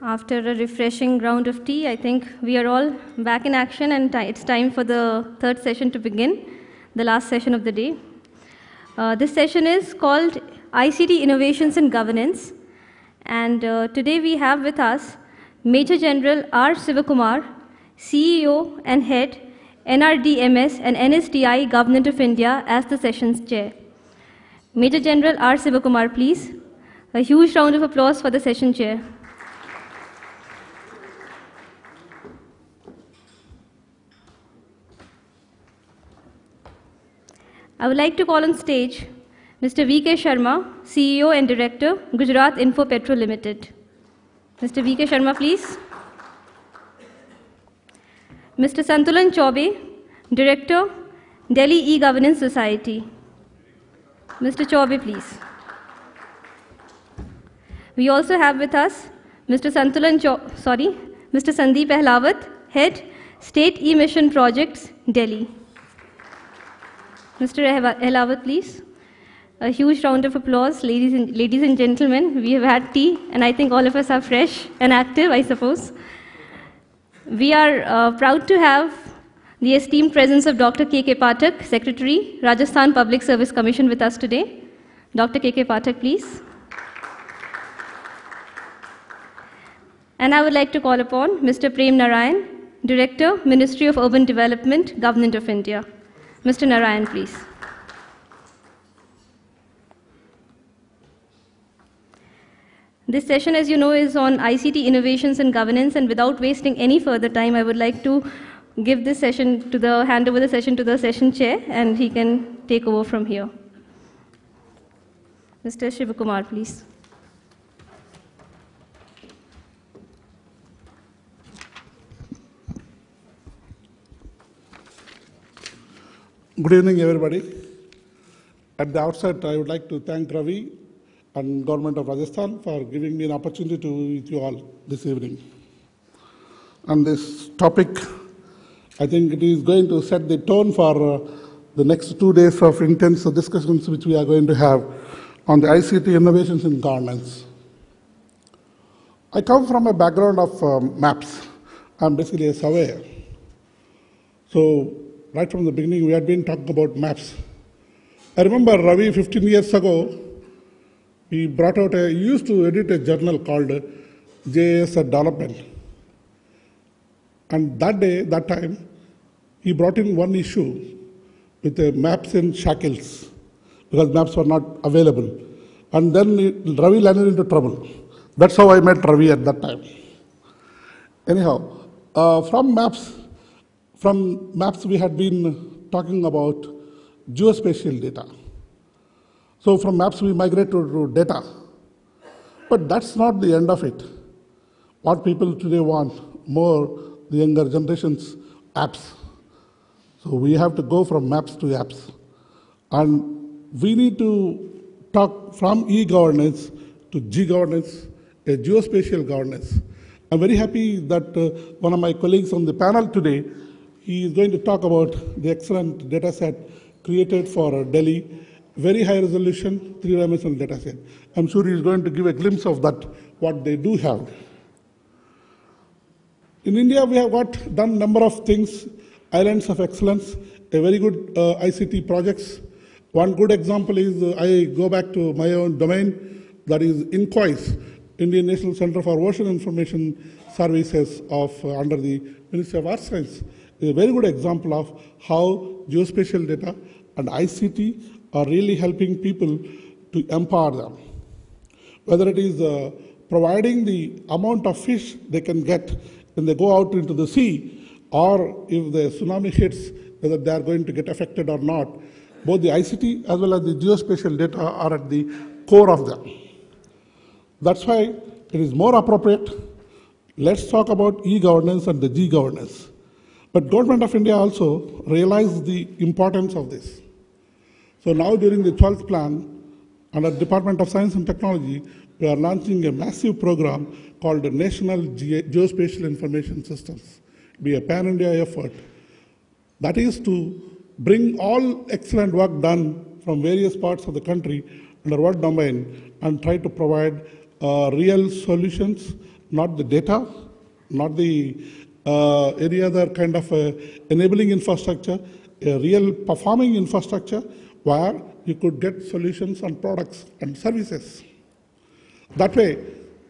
After a refreshing round of tea, I think we are all back in action, and it's time for the third session to begin, the last session of the day. This session is called ICT Innovations and Governance, and today we have with us Major General R. Sivakumar, CEO and Head, NRDMS and NSTI Government of India, as the session's chair. Major General R. Sivakumar, please. A huge round of applause for the session chair. I would like to call on stage Mr. V.K. Sharma, CEO and Director, Gujarat Info Petro Limited. Mr. V.K. Sharma, please. Mr. Santulan Chaube, Director, Delhi E-Governance Society. Mr. Chaube, please. We also have with us Mr. Mr. Sandeep Ahlawat, Head, State E-Mission Projects, Delhi. Mr. Ahlawat, please. A huge round of applause, ladies and gentlemen. We have had tea, and I think all of us are fresh and active, I suppose. We are proud to have the esteemed presence of Dr. K.K. Pathak, Secretary, Rajasthan Public Service Commission, with us today. Dr. K.K. Pathak, please. And I would like to call upon Mr. Prem Narayan, Director, Ministry of Urban Development, Government of India. Mr. Narayan, please. This session, as you know, is on ICT innovations and governance, and without wasting any further time, I would like to give this session hand over the session to the session chair, and he can take over from here. Mr. Sivakumar, please. Good evening, everybody. At the outset, I would like to thank Ravi and Government of Rajasthan for giving me an opportunity to be with you all this evening. And this topic, I think it is going to set the tone for the next 2 days of intense discussions which we are going to have on the ICT innovations in governance. I come from a background of maps. I'm basically a surveyor. So right from the beginning, we had been talking about maps. I remember Ravi 15 years ago, he brought out he used to edit a journal called JAS Development. And that time, he brought in one issue with the maps in shackles, because maps were not available. And then Ravi landed into trouble. That's how I met Ravi at that time. Anyhow, from maps we had been talking about geospatial data. So from maps we migrate to data. But that's not the end of it. What people today want more, the younger generations, apps. So we have to go from maps to apps. And we need to talk from e-governance to G-governance, a geospatial governance. I'm very happy that one of my colleagues on the panel today, he is going to talk about the excellent data set created for Delhi, very high resolution, 3-dimensional data set. I'm sure he's going to give a glimpse of that, what they do have. In India, we have done number of things, islands of excellence, a very good ICT projects. One good example is, I go back to my own domain, that is INCOIS, Indian National Center for Ocean Information Services under the Ministry of Earth Science. A very good example of how geospatial data and ICT are really helping people to empower them. Whether it is providing the amount of fish they can get when they go out into the sea, or if the tsunami hits, whether they are going to get affected or not, both the ICT as well as the geospatial data are at the core of them. That's why it is more appropriate. Let's talk about e-governance and the G-governance. But Government of India also realized the importance of this. So now during the 12th plan, under Department of Science and Technology, we are launching a massive program called the National Geospatial Information Systems. It will be a pan-India effort. That is to bring all excellent work done from various parts of the country under one domain and try to provide real solutions not the data, not the any other kind of enabling infrastructure, a real performing infrastructure where you could get solutions and products and services. That way,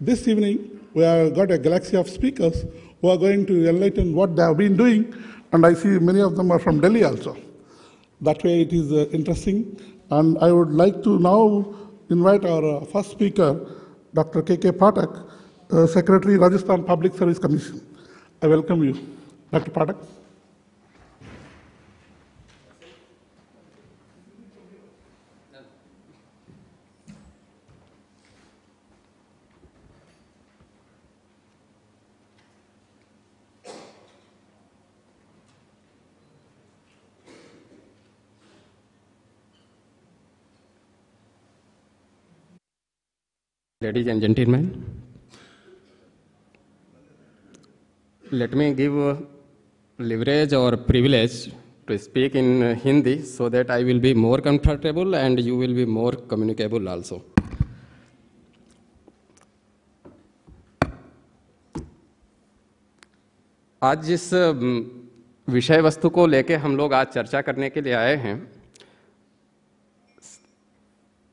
this evening, we have got a galaxy of speakers who are going to enlighten what they have been doing, and I see many of them are from Delhi also. That way, it is interesting, and I would like to now invite our first speaker, Dr. K.K. Pathak, Secretary, Rajasthan Public Service Commission. I welcome you, Dr. Pathak. Ladies and gentlemen, let me give leverage or privilege to speak in Hindi so that I will be more comfortable and you will be more communicable also. आज जिस विषय वस्तु को लेके हम लोग आज चर्चा करने के लिए आए हैं,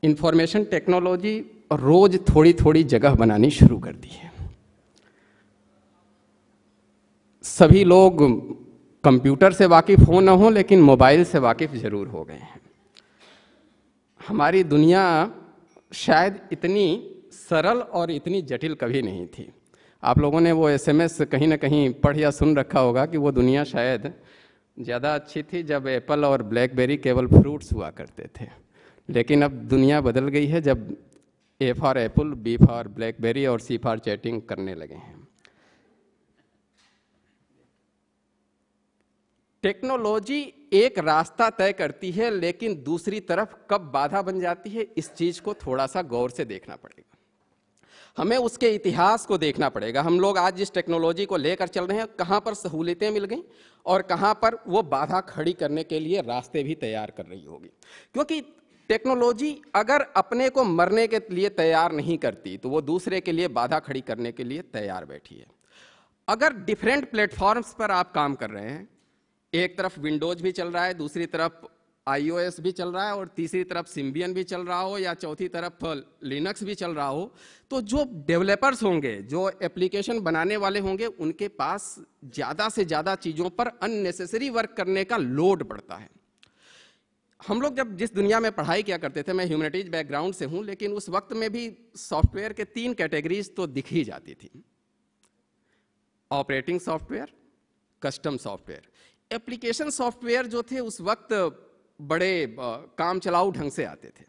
इंफॉर्मेशन टेक्नोलॉजी रोज थोड़ी थोड़ी जगह बनानी शुरू कर दी है। सभी लोग कंप्यूटर से वाकिफ हो न हो, लेकिन मोबाइल से वाकिफ जरूर हो गए हैं। हमारी दुनिया शायद इतनी सरल और इतनी जटिल कभी नहीं थी। आप लोगों ने वो एसएमएस कहीं ना कहीं पढ़ या सुन रखा होगा कि वो दुनिया शायद ज़्यादा अच्छी थी जब एप्पल और ब्लैकबेरी केवल फ्रूट्स हुआ करते थे, लेकिन अब दुनिया बदल गई है जब A for apple, B for BlackBerry और सी फॉर चैटिंग करने लगे हैं। टेक्नोलॉजी एक रास्ता तय करती है, लेकिन दूसरी तरफ कब बाधा बन जाती है, इस चीज को थोड़ा सा गौर से देखना पड़ेगा। हमें उसके इतिहास को देखना पड़ेगा। हम लोग आज जिस टेक्नोलॉजी को लेकर चल रहे हैं, कहां पर सहूलियतें मिल गई और कहां पर वो बाधा खड़ी करने के लिए रास्ते भी तैयार कर रही होगी। क्योंकि टेक्नोलॉजी अगर अपने को मरने के लिए तैयार नहीं करती तो वो दूसरे के लिए बाधा खड़ी करने के लिए तैयार बैठी है। अगर डिफरेंट प्लेटफॉर्म्स पर आप काम कर रहे हैं, एक तरफ विंडोज भी चल रहा है, दूसरी तरफ iOS भी चल रहा है और तीसरी तरफ सिम्बियन भी चल रहा हो या चौथी तरफ लिनक्स भी चल रहा हो, तो जो डेवलपर्स होंगे, जो एप्लीकेशन बनाने वाले होंगे, उनके पास ज़्यादा से ज़्यादा चीज़ों पर अननेसेसरी वर्क करने का लोड बढ़ता है। हम लोग जब जिस दुनिया में पढ़ाई किया करते थे, मैं ह्यूमैनिटीज बैकग्राउंड से हूँ, लेकिन उस वक्त में भी सॉफ्टवेयर के 3 कैटेगरीज तो दिख ही जाती थी: operating software, custom software. Application software जो थे उस वक्त बड़े काम चलाऊ ढंग से आते थे।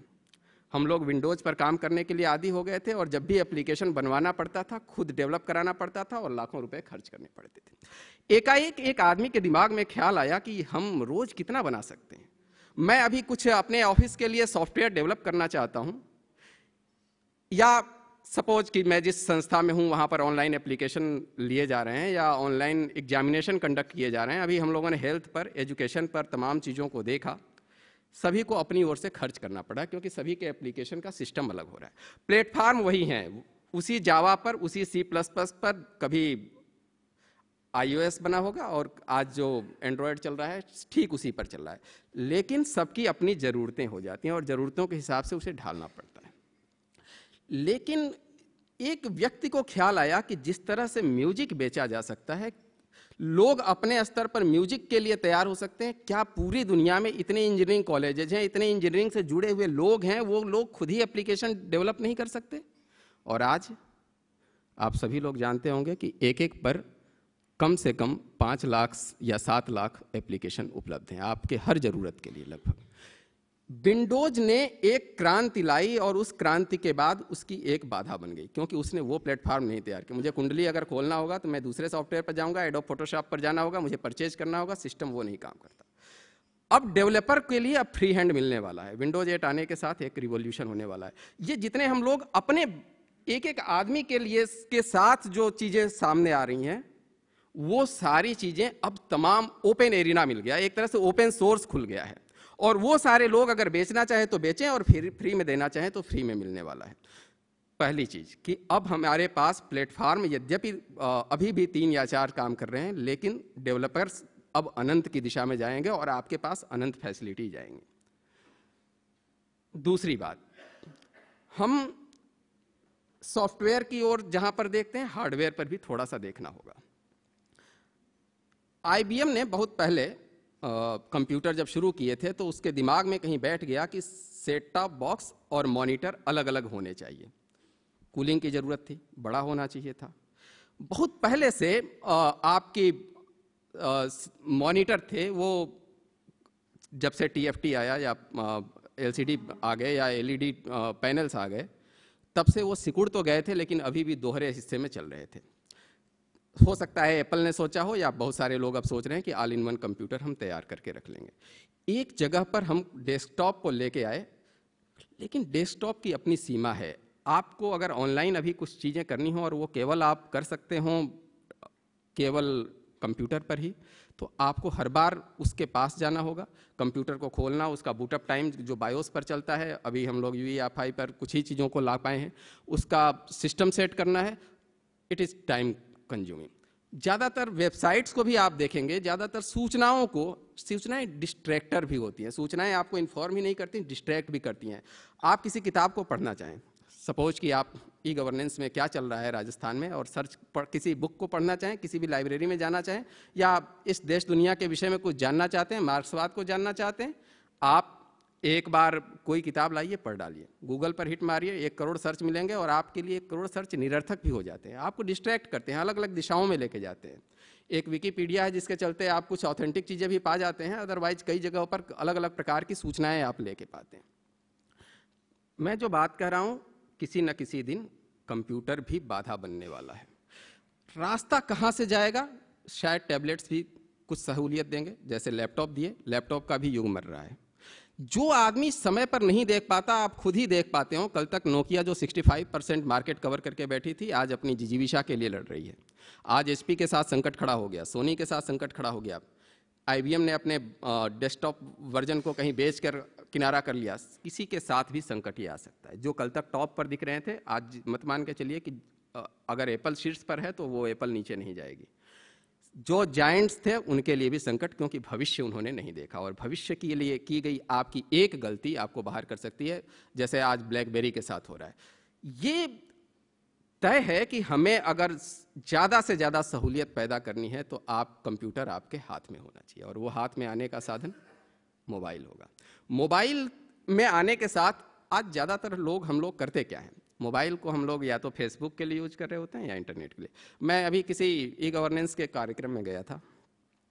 हम लोग विंडोज पर काम करने के लिए आदी हो गए थे और जब भी एप्लीकेशन बनवाना पड़ता था, खुद डेवलप कराना पड़ता था और लाखों रुपए खर्च करने पड़ते थे। एकाएक एक आदमी के दिमाग में ख्याल आया कि हम रोज कितना बना सकते हैं। मैं अभी कुछ अपने ऑफिस के लिए सॉफ्टवेयर डेवलप करना चाहता हूं, या सपोज कि मैं जिस संस्था में हूं वहां पर ऑनलाइन एप्लीकेशन लिए जा रहे हैं या ऑनलाइन एग्जामिनेशन कंडक्ट किए जा रहे हैं। अभी हम लोगों ने हेल्थ पर, एजुकेशन पर तमाम चीज़ों को देखा। सभी को अपनी ओर से खर्च करना पड़ा क्योंकि सभी के एप्लीकेशन का सिस्टम अलग हो रहा है। प्लेटफॉर्म वही हैं, उसी जावा पर, उसी C++ पर कभी iOS बना होगा और आज जो एंड्रॉयड चल रहा है ठीक उसी पर चल रहा है, लेकिन सबकी अपनी ज़रूरतें हो जाती हैं और ज़रूरतों के हिसाब से उसे ढालना पड़ता है। लेकिन एक व्यक्ति को ख्याल आया कि जिस तरह से म्यूजिक बेचा जा सकता है, लोग अपने स्तर पर म्यूजिक के लिए तैयार हो सकते हैं, क्या पूरी दुनिया में इतने इंजीनियरिंग कॉलेजेज हैं, इतने इंजीनियरिंग से जुड़े हुए लोग हैं, वो लोग खुद ही एप्लीकेशन डेवलप नहीं कर सकते? और आज आप सभी लोग जानते होंगे कि एक एक पर कम से कम 5 लाख या 7 लाख एप्लीकेशन उपलब्ध हैं आपके हर ज़रूरत के लिए लगभग। विंडोज ने एक क्रांति लाई और उस क्रांति के बाद उसकी एक बाधा बन गई, क्योंकि उसने वो प्लेटफॉर्म नहीं तैयार किया। मुझे कुंडली अगर खोलना होगा तो मैं दूसरे सॉफ्टवेयर पर जाऊंगा, एडोब फोटोशॉप पर जाना होगा, मुझे परचेज करना होगा, सिस्टम वो नहीं काम करता। अब डेवलपर के लिए अब फ्री हैंड मिलने वाला है। विंडोज 8 आने के साथ एक रिवॉल्यूशन होने वाला है। ये जितने हम लोग अपने एक एक आदमी के लिए के साथ जो चीज़ें सामने आ रही हैं, वो सारी चीज़ें अब तमाम ओपन एरिना मिल गया, एक तरह से ओपन सोर्स खुल गया है और वो सारे लोग अगर बेचना चाहे तो बेचें और फिर फ्री में देना चाहें तो फ्री में मिलने वाला है। पहली चीज़ कि अब हमारे पास प्लेटफॉर्म यद्यपि अभी भी 3 या 4 काम कर रहे हैं, लेकिन डेवलपर्स अब अनंत की दिशा में जाएंगे और आपके पास अनंत फैसिलिटी जाएंगे। दूसरी बात, हम सॉफ्टवेयर की ओर जहां पर देखते हैं, हार्डवेयर पर भी थोड़ा सा देखना होगा। IBM ने बहुत पहले कंप्यूटर जब शुरू किए थे तो उसके दिमाग में कहीं बैठ गया कि सेट टॉप बॉक्स और मॉनिटर अलग अलग होने चाहिए। कूलिंग की ज़रूरत थी, बड़ा होना चाहिए था। बहुत पहले से आपकी मॉनिटर थे, वो जब से TFT आया या LCD आ गए या LED पैनल्स आ गए, तब से वो सिकुड़ तो गए थे, लेकिन अभी भी दोहरे हिस्से में चल रहे थे। हो सकता है एप्पल ने सोचा हो या बहुत सारे लोग अब सोच रहे हैं कि ऑल इन वन कंप्यूटर हम तैयार करके रख लेंगे। एक जगह पर हम डेस्कटॉप को लेके आए, लेकिन डेस्कटॉप की अपनी सीमा है। आपको अगर ऑनलाइन अभी कुछ चीज़ें करनी हो और वो केवल आप कर सकते हो केवल कंप्यूटर पर ही, तो आपको हर बार उसके पास जाना होगा, कंप्यूटर को खोलना, उसका बूटअप टाइम जो बायोस पर चलता है, अभी हम लोग UEFI पर कुछ ही चीज़ों को ला पाए हैं, उसका सिस्टम सेट करना है। It is time consuming. ज़्यादातर वेबसाइट्स को भी आप देखेंगे, ज़्यादातर सूचनाएं डिस्ट्रैक्टर भी होती हैं। सूचनाएं आपको इन्फॉर्म ही नहीं करती, डिस्ट्रैक्ट भी करती हैं। आप किसी किताब को पढ़ना चाहें, सपोज कि आप E-गवर्नेंस में क्या चल रहा है राजस्थान में, और किसी बुक को पढ़ना चाहें, किसी भी लाइब्रेरी में जाना चाहें, या इस देश दुनिया के विषय में कुछ जानना चाहते हैं, मार्क्सवाद को जानना चाहते हैं, आप एक बार कोई किताब लाइए, पढ़ डालिए, गूगल पर हिट मारिए, 1 करोड़ सर्च मिलेंगे, और आपके लिए 1 करोड़ सर्च निरर्थक भी हो जाते हैं, आपको डिस्ट्रैक्ट करते हैं, अलग अलग दिशाओं में लेके जाते हैं। एक विकीपीडिया है जिसके चलते आप कुछ ऑथेंटिक चीज़ें भी पा जाते हैं, अदरवाइज कई जगहों पर अलग अलग प्रकार की सूचनाएं आप लेके पाते हैं। मैं जो बात कह रहा हूँ, किसी न किसी दिन कंप्यूटर भी बाधा बनने वाला है। रास्ता कहाँ से जाएगा? शायद टैबलेट्स भी कुछ सहूलियत देंगे, जैसे लैपटॉप दिए, लैपटॉप का भी युग मर रहा है। जो आदमी समय पर नहीं देख पाता, आप खुद ही देख पाते हो। कल तक नोकिया जो 65% मार्केट कवर करके बैठी थी, आज अपनी जिजीविषा के लिए लड़ रही है। आज HP के साथ संकट खड़ा हो गया, सोनी के साथ संकट खड़ा हो गया, IBM ने अपने डेस्कटॉप वर्जन को कहीं बेचकर किनारा कर लिया। किसी के साथ भी संकट ही आ सकता है। जो कल तक टॉप पर दिख रहे थे, आज मत मान के चलिए कि अगर एप्पल शीर्ष पर है तो वो एप्पल नीचे नहीं जाएगी। जो जायंट्स थे उनके लिए भी संकट, क्योंकि भविष्य उन्होंने नहीं देखा, और भविष्य के लिए की गई आपकी एक गलती आपको बाहर कर सकती है, जैसे आज ब्लैकबेरी के साथ हो रहा है। ये तय है कि हमें अगर ज़्यादा से ज़्यादा सहूलियत पैदा करनी है तो कंप्यूटर आपके हाथ में होना चाहिए, और वो हाथ में आने का साधन मोबाइल होगा। मोबाइल में आने के साथ आज ज़्यादातर हम लोग करते क्या हैं? मोबाइल को हम लोग या तो फेसबुक के लिए यूज कर रहे होते हैं या इंटरनेट के लिए। मैं अभी किसी E-गवर्नेंस के कार्यक्रम में गया था,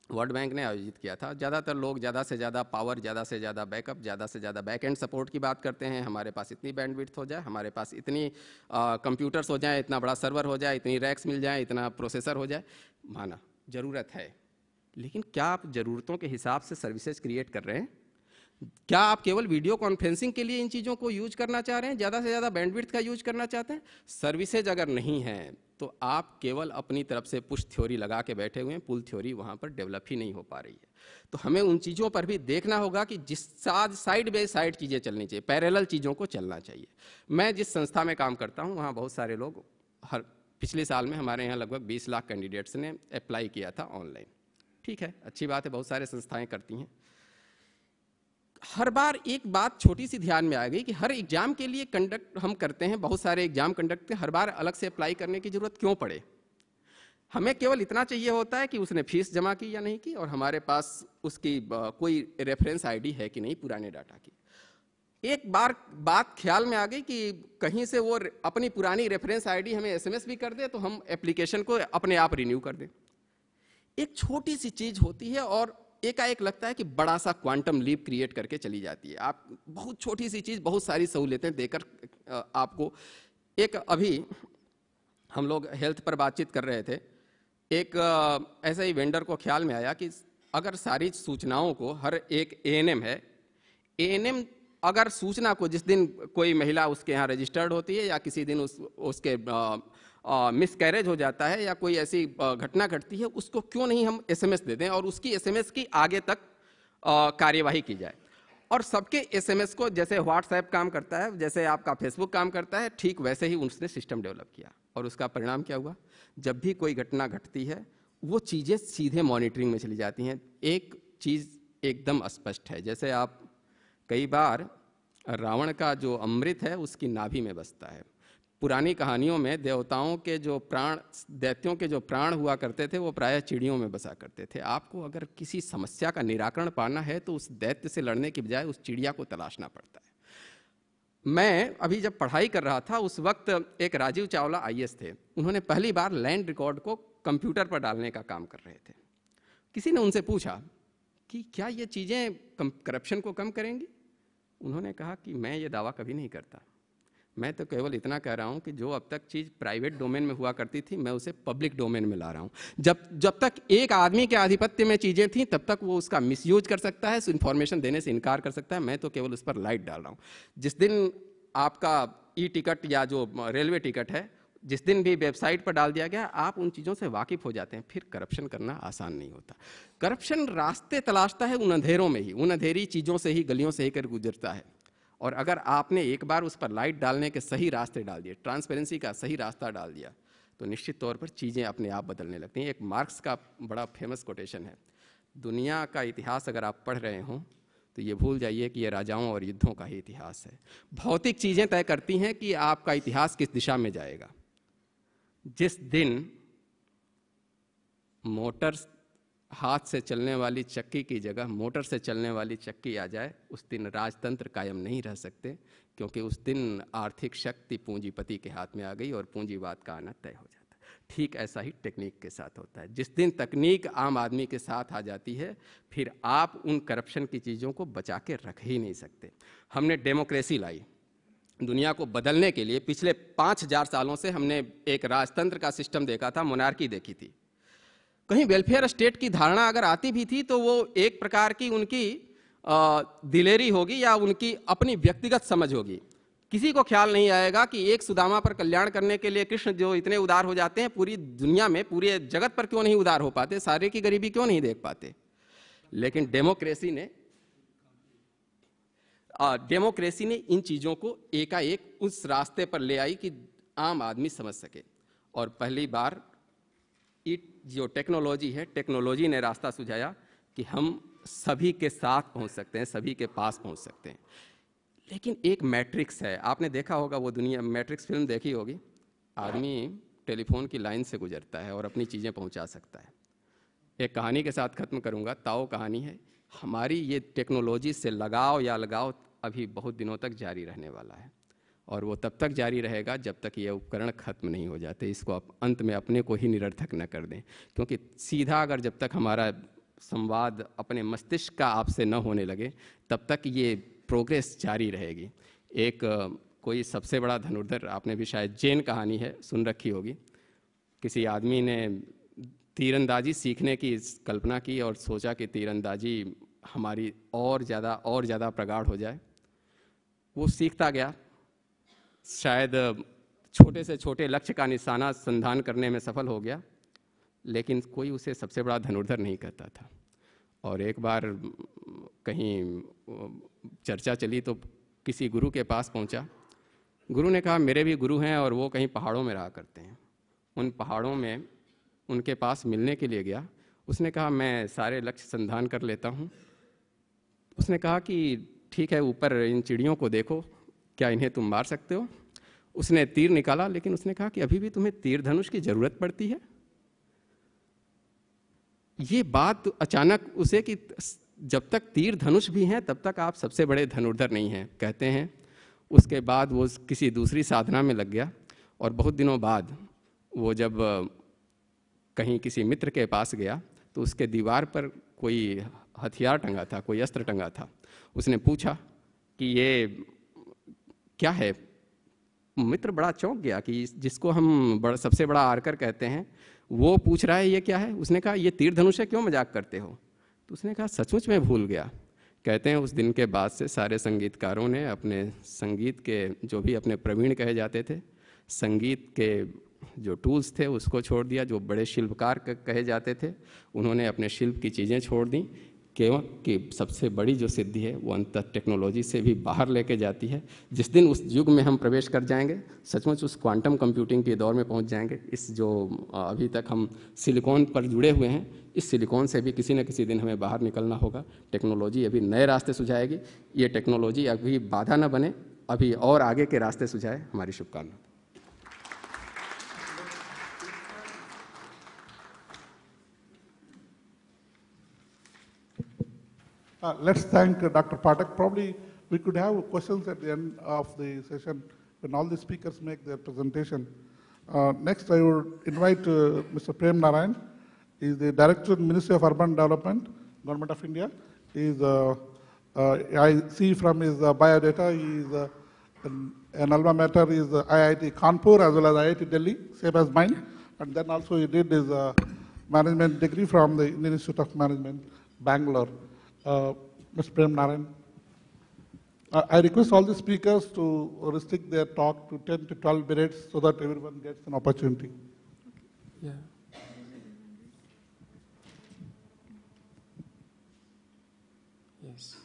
वर्ल्ड बैंक ने आयोजित किया था। ज़्यादातर लोग ज़्यादा से ज़्यादा पावर, ज़्यादा से ज़्यादा बैकअप, ज़्यादा से ज़्यादा बैक एंड सपोर्ट की बात करते हैं। हमारे पास इतनी बैंडविड्थ हो जाए, हमारे पास इतनी कंप्यूटर्स हो जाए, इतना बड़ा सर्वर हो जाए, इतनी रैक्स मिल जाए, इतना प्रोसेसर हो जाए। माना ज़रूरत है, लेकिन क्या आप ज़रूरतों के हिसाब से सर्विसेज क्रिएट कर रहे हैं? क्या आप केवल वीडियो कॉन्फ्रेंसिंग के लिए इन चीज़ों को यूज करना चाह रहे हैं, ज़्यादा से ज़्यादा बैंडविड्थ का यूज करना चाहते हैं? सर्विसेज अगर नहीं है तो आप केवल अपनी तरफ से पुश थ्योरी लगा के बैठे हुए हैं, पुल थ्योरी वहाँ पर डेवलप ही नहीं हो पा रही है। तो हमें उन चीज़ों पर भी देखना होगा कि जिस साइड बाय साइड चीज़ें चलनी चाहिए, पैरेलल चीज़ों को चलना चाहिए। मैं जिस संस्था में काम करता हूँ वहाँ बहुत सारे लोग, पिछले साल में हमारे यहाँ लगभग 20 लाख कैंडिडेट्स ने अप्लाई किया था ऑनलाइन। ठीक है, अच्छी बात है, बहुत सारे संस्थाएँ करती हैं। हर बार एक बात छोटी सी ध्यान में आ गई कि हर एग्जाम के लिए कंडक्ट हम करते हैं, बहुत सारे एग्जाम कंडक्ट करते हैं, हर बार अलग से अप्लाई करने की जरूरत क्यों पड़े? हमें केवल इतना चाहिए होता है कि उसने फीस जमा की या नहीं की, और हमारे पास उसकी कोई रेफरेंस आईडी है कि नहीं पुराने डाटा की। एक बार बात ख्याल में आ गई कि कहीं से वो अपनी पुरानी रेफरेंस आईडी हमें SMS भी कर दे तो हम एप्लीकेशन को अपने आप रिन्यू कर दें। एक छोटी सी चीज होती है और एकाएक लगता है कि बड़ा सा क्वांटम लीप क्रिएट करके चली जाती है। आप बहुत छोटी सी चीज़ बहुत सारी सहूलियतें देकर आपको एक, अभी हम लोग हेल्थ पर बातचीत कर रहे थे, एक ऐसे ही वेंडर को ख्याल में आया कि अगर सारी सूचनाओं को, हर एक ANM है, ANM अगर सूचना को जिस दिन कोई महिला उसके यहाँ रजिस्टर्ड होती है या किसी दिन उसके मिसकैरेज हो जाता है या कोई ऐसी घटना घटती है, उसको क्यों नहीं हम SMS दे दें और उसकी SMS की आगे तक कार्यवाही की जाए। और सबके एसएमएस को, जैसे व्हाट्सएप काम करता है, जैसे आपका फेसबुक काम करता है, ठीक वैसे ही उसने सिस्टम डेवलप किया। और उसका परिणाम क्या हुआ? जब भी कोई घटना घटती है वो चीज़ें सीधे मॉनिटरिंग में चली जाती हैं। एक चीज़ एकदम स्पष्ट है, जैसे आप कई बार रावण का जो अमृत है उसकी नाभि में बसता है। पुरानी कहानियों में देवताओं के जो प्राण, दैत्यों के जो प्राण हुआ करते थे वो प्रायः चिड़ियों में बसा करते थे। आपको अगर किसी समस्या का निराकरण पाना है तो उस दैत्य से लड़ने की बजाय उस चिड़िया को तलाशना पड़ता है। मैं अभी जब पढ़ाई कर रहा था उस वक्त एक राजीव चावला आईएएस थे, उन्होंने पहली बार लैंड रिकॉर्ड को कंप्यूटर पर डालने का काम कर रहे थे। किसी ने उनसे पूछा कि क्या ये चीज़ें करप्शन को कम करेंगी? उन्होंने कहा कि मैं ये दावा कभी नहीं करता, मैं तो केवल इतना कह रहा हूँ कि जो अब तक चीज़ प्राइवेट डोमेन में हुआ करती थी मैं उसे पब्लिक डोमेन में ला रहा हूँ। जब तक एक आदमी के आधिपत्य में चीज़ें थीं तब तक वो उसका मिसयूज कर सकता है, इन्फॉर्मेशन देने से इनकार कर सकता है। मैं तो केवल उस पर लाइट डाल रहा हूँ। जिस दिन आपका ई टिकट या जो रेलवे टिकट है जिस दिन भी वेबसाइट पर डाल दिया गया, आप उन चीज़ों से वाकिफ़ हो जाते हैं, फिर करप्शन करना आसान नहीं होता। करप्शन रास्ते तलाशता है उन अंधेरों में ही, उन अंधेरी चीज़ों से ही, गलियों से ही कर गुजरता है। और अगर आपने एक बार उस पर लाइट डालने के सही रास्ते डाल दिए, ट्रांसपेरेंसी का सही रास्ता डाल दिया, तो निश्चित तौर पर चीज़ें अपने आप बदलने लगती हैं। एक मार्क्स का बड़ा फेमस कोटेशन है, दुनिया का इतिहास अगर आप पढ़ रहे हों तो ये भूल जाइए कि ये राजाओं और युद्धों का ही इतिहास है। भौतिक चीज़ें तय करती हैं कि आपका इतिहास किस दिशा में जाएगा। जिस दिन मोटर हाथ से चलने वाली चक्की की जगह मोटर से चलने वाली चक्की आ जाए, उस दिन राजतंत्र कायम नहीं रह सकते, क्योंकि उस दिन आर्थिक शक्ति पूंजीपति के हाथ में आ गई और पूंजीवाद का आना तय हो जाता है। ठीक ऐसा ही टेक्निक के साथ होता है। जिस दिन तकनीक आम आदमी के साथ आ जाती है, फिर आप उन करप्शन की चीज़ों को बचा के रख ही नहीं सकते। हमने डेमोक्रेसी लाई दुनिया को बदलने के लिए। पिछले 5000 सालों से हमने एक राजतंत्र का सिस्टम देखा था, मोनार्की देखी थी। कहीं वेलफेयर स्टेट की धारणा अगर आती भी थी तो वो एक प्रकार की उनकी दिलेरी होगी या उनकी अपनी व्यक्तिगत समझ होगी। किसी को ख्याल नहीं आएगा कि एक सुदामा पर कल्याण करने के लिए कृष्ण जो इतने उदार हो जाते हैं, पूरी दुनिया में, पूरे जगत पर क्यों नहीं उदार हो पाते, सारे की गरीबी क्यों नहीं देख पाते। लेकिन डेमोक्रेसी ने इन चीज़ों को एकाएक उस रास्ते पर ले आई कि आम आदमी समझ सके। और पहली बार जो टेक्नोलॉजी है, टेक्नोलॉजी ने रास्ता सुझाया कि हम सभी के साथ पहुंच सकते हैं, सभी के पास पहुंच सकते हैं। लेकिन एक मैट्रिक्स है, आपने देखा होगा, वो दुनिया मैट्रिक्स फिल्म देखी होगी। आदमी टेलीफोन की लाइन से गुजरता है और अपनी चीज़ें पहुंचा सकता है। एक कहानी के साथ ख़त्म करूंगा, ताओ कहानी है। हमारी ये टेक्नोलॉजी से लगाव या लगाव अभी बहुत दिनों तक जारी रहने वाला है, और वो तब तक जारी रहेगा जब तक ये उपकरण ख़त्म नहीं हो जाते। इसको अंत में अपने को ही निरर्थक न कर दें, क्योंकि सीधा अगर जब तक हमारा संवाद अपने मस्तिष्क का आपसे न होने लगे तब तक ये प्रोग्रेस जारी रहेगी। एक कोई सबसे बड़ा धनुर्धर, आपने भी शायद जैन कहानी है सुन रखी होगी। किसी आदमी ने तीरंदाजी सीखने की कल्पना की और सोचा कि तीरंदाजी हमारी और ज़्यादा प्रगाढ़ हो जाए। वो सीखता गया, शायद छोटे से छोटे लक्ष्य का निशाना संधान करने में सफल हो गया, लेकिन कोई उसे सबसे बड़ा धनुर्धर नहीं कहता था। और एक बार कहीं चर्चा चली तो किसी गुरु के पास पहुंचा। गुरु ने कहा मेरे भी गुरु हैं और वो कहीं पहाड़ों में रहा करते हैं। उन पहाड़ों में उनके पास मिलने के लिए गया। उसने कहा मैं सारे लक्ष्य संधान कर लेता हूँ। उसने कहा कि ठीक है, ऊपर इन चिड़ियों को देखो, क्या इन्हें तुम मार सकते हो? उसने तीर निकाला, लेकिन उसने कहा कि अभी भी तुम्हें तीर धनुष की जरूरत पड़ती है। ये बात अचानक उसे कि जब तक तीर धनुष भी हैं तब तक आप सबसे बड़े धनुर्धर नहीं हैं, कहते हैं। उसके बाद वो किसी दूसरी साधना में लग गया, और बहुत दिनों बाद वो जब कहीं किसी मित्र के पास गया तो उसके दीवार पर कोई हथियार टंगा था, कोई अस्त्र टंगा था। उसने पूछा कि ये क्या है? मित्र बड़ा चौंक गया कि जिसको हम सबसे बड़ा आर्कर कहते हैं वो पूछ रहा है ये क्या है। उसने कहा ये तीर धनुष है, क्यों मजाक करते हो? तो उसने कहा सचमुच मैं भूल गया। कहते हैं उस दिन के बाद से सारे संगीतकारों ने अपने संगीत के जो भी अपने प्रवीण कहे जाते थे, संगीत के जो टूल्स थे उसको छोड़ दिया। जो बड़े शिल्पकार कहे जाते थे उन्होंने अपने शिल्प की चीज़ें छोड़ दी। कि सबसे बड़ी जो सिद्धि है वो अंततः टेक्नोलॉजी से भी बाहर लेके जाती है। जिस दिन उस युग में हम प्रवेश कर जाएंगे, सचमुच उस क्वांटम कंप्यूटिंग के दौर में पहुंच जाएंगे। इस जो अभी तक हम सिलिकॉन पर जुड़े हुए हैं, इस सिलिकॉन से भी किसी न किसी दिन हमें बाहर निकलना होगा। टेक्नोलॉजी अभी नए रास्ते सुझाएगी। ये टेक्नोलॉजी अभी बाधा न बने, अभी और आगे के रास्ते सुझाए। हमारी शुभकामना। Let's thank Dr. Pathak. Probably we could have questions at the end of the session when all the speakers make their presentation. Next, I would invite Mr. Prem Narayan. He is the Director, Ministry of Urban Development, Government of India. He is, I see from his biodata, he is an alma mater is IIT Kanpur as well as IIT Delhi, same as mine. And then also he did his management degree from the Indian Institute of Management, Bangalore. Mr. Prem Narayan. I request all the speakers to restrict their talk to 10 to 12 minutes so that everyone gets an opportunity. Yeah. Yes.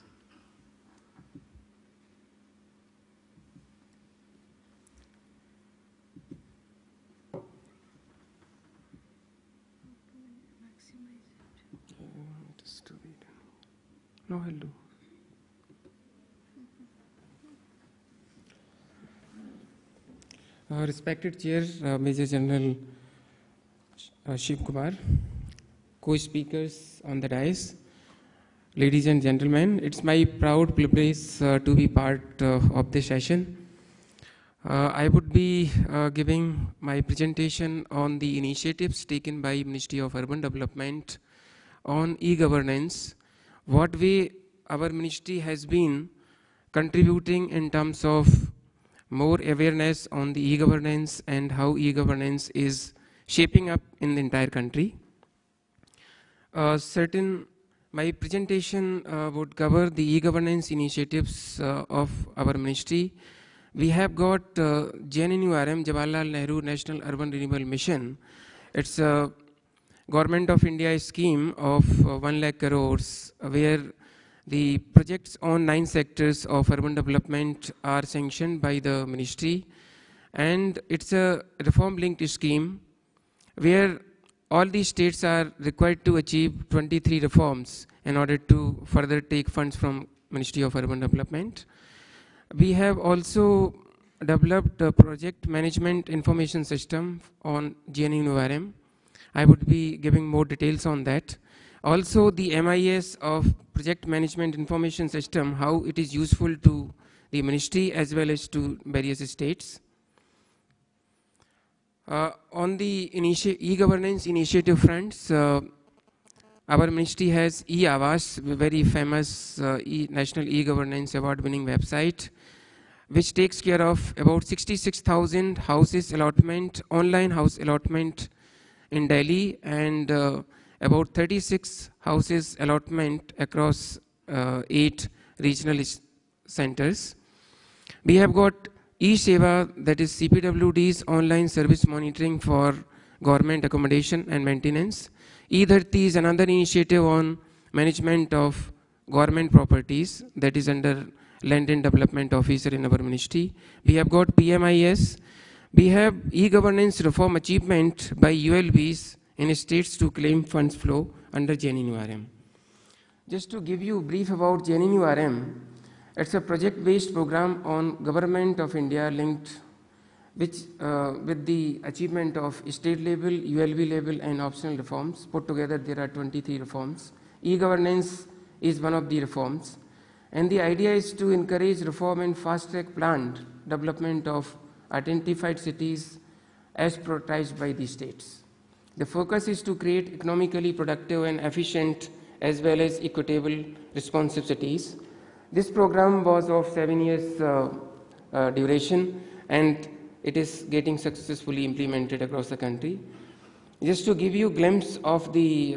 No, I'll do. Respected Chair, Major General Shiv Kumar, co-speakers on the dais, ladies and gentlemen, it's my proud privilege to be part of this session. I would be giving my presentation on the initiatives taken by Ministry of Urban Development on e-governance, what way our ministry has been contributing in terms of more awareness on the e-governance and how e-governance is shaping up in the entire country. My presentation would cover the e-governance initiatives of our ministry. We have got JNNURM, Jawaharlal Nehru National Urban Renewal Mission. It's a Government of India scheme of 1 lakh crores, where the projects on 9 sectors of urban development are sanctioned by the ministry. And it's a reform-linked scheme where all the states are required to achieve 23 reforms in order to further take funds from Ministry of Urban Development. We have also developed a project management information system on JNNURM. I would be giving more details on that. Also, the MIS of Project Management Information System, how it is useful to the ministry as well as to various states. On the e-governance initiative fronts, our ministry has e-Awas, a very famous National e-governance award-winning website, which takes care of about 66,000 houses allotment, online house allotment in Delhi, and about 36 houses allotment across 8 regional centers. We have got e-Seva, that is CPWD's online service monitoring for government accommodation and maintenance. E-Dharti is another initiative on management of government properties, that is under Land and Development Officer in our ministry. We have got PMIS. We have e-governance reform achievement by ULBs in states to claim funds flow under JNNURM. Just to give you a brief about JNNURM, it's a project-based program on Government of India linked with the achievement of state level, ULB level and optional reforms. Put together there are 23 reforms. E-governance is one of the reforms. And the idea is to encourage reform and fast-track planned development of identified cities as prioritized by the states. The focus is to create economically productive and efficient as well as equitable responsive cities. This program was of 7 years duration, and it is getting successfully implemented across the country. Just to give you a glimpse of the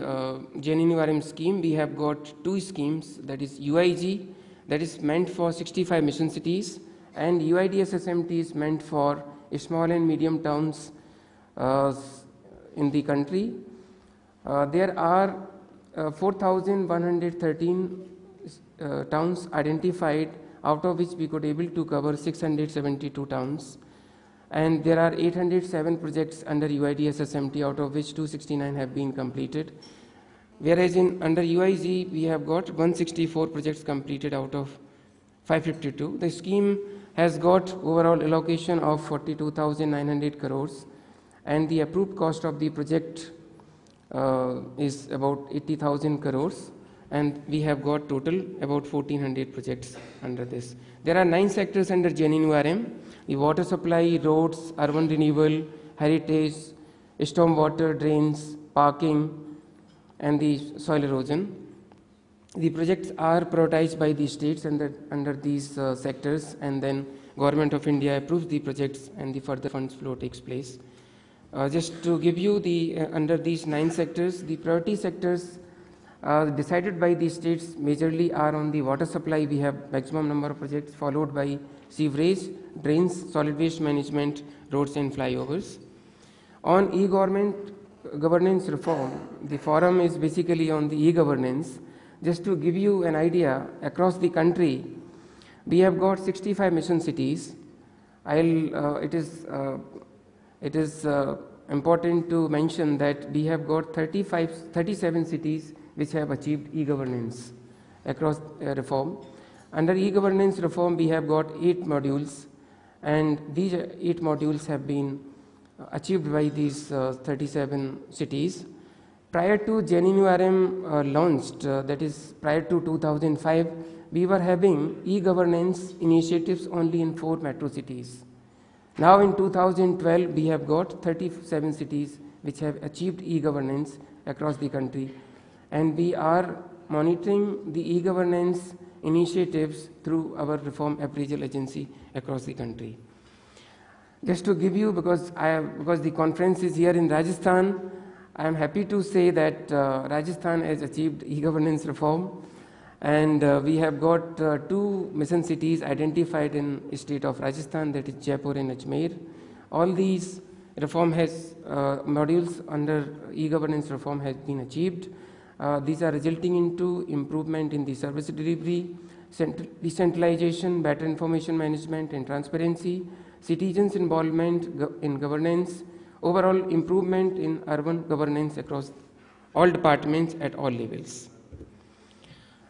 JNNURM scheme, we have got 2 schemes, that is UIG, that is meant for 65 mission cities, and UIDSSMT is meant for small and medium towns in the country. There are 4,113 towns identified, out of which we could able to cover 672 towns. And there are 807 projects under UID SSMT, out of which 269 have been completed. Whereas under UIG, we have got 164 projects completed out of 552. The scheme has got overall allocation of 42,900 crores, and the approved cost of the project is about 80,000 crores, and we have got total about 1,400 projects under this. There are 9 sectors under JNNURM: the water supply, roads, urban renewal, heritage, stormwater, drains, parking, and the soil erosion. The projects are prioritized by the states under these sectors, and then Government of India approves the projects and the further funds flow takes place. Just to give you the under these 9 sectors, the priority sectors decided by the states majorly are on the water supply. We have maximum number of projects, followed by sewerage, drains, solid waste management, roads and flyovers. On governance reform, the forum is basically on the e-governance. Just to give you an idea, across the country, we have got 65 mission cities. It is important to mention that we have got 37 cities which have achieved e-governance across reform. Under e-governance reform, we have got 8 modules, and these 8 modules have been achieved by these 37 cities. Prior to JNNURM launched, that is prior to 2005, we were having e-governance initiatives only in 4 metro cities. Now in 2012, we have got 37 cities which have achieved e-governance across the country, and we are monitoring the e-governance initiatives through our reform appraisal agency across the country. Just to give you, because the conference is here in Rajasthan, I am happy to say that Rajasthan has achieved e-governance reform, and we have got 2 mission cities identified in the state of Rajasthan, that is Jaipur and Ajmer. All these reform has modules under e-governance reform has been achieved. These are resulting into improvement in the service delivery, decentralization, better information management and transparency, citizens' involvement in governance, overall improvement in urban governance across all departments at all levels.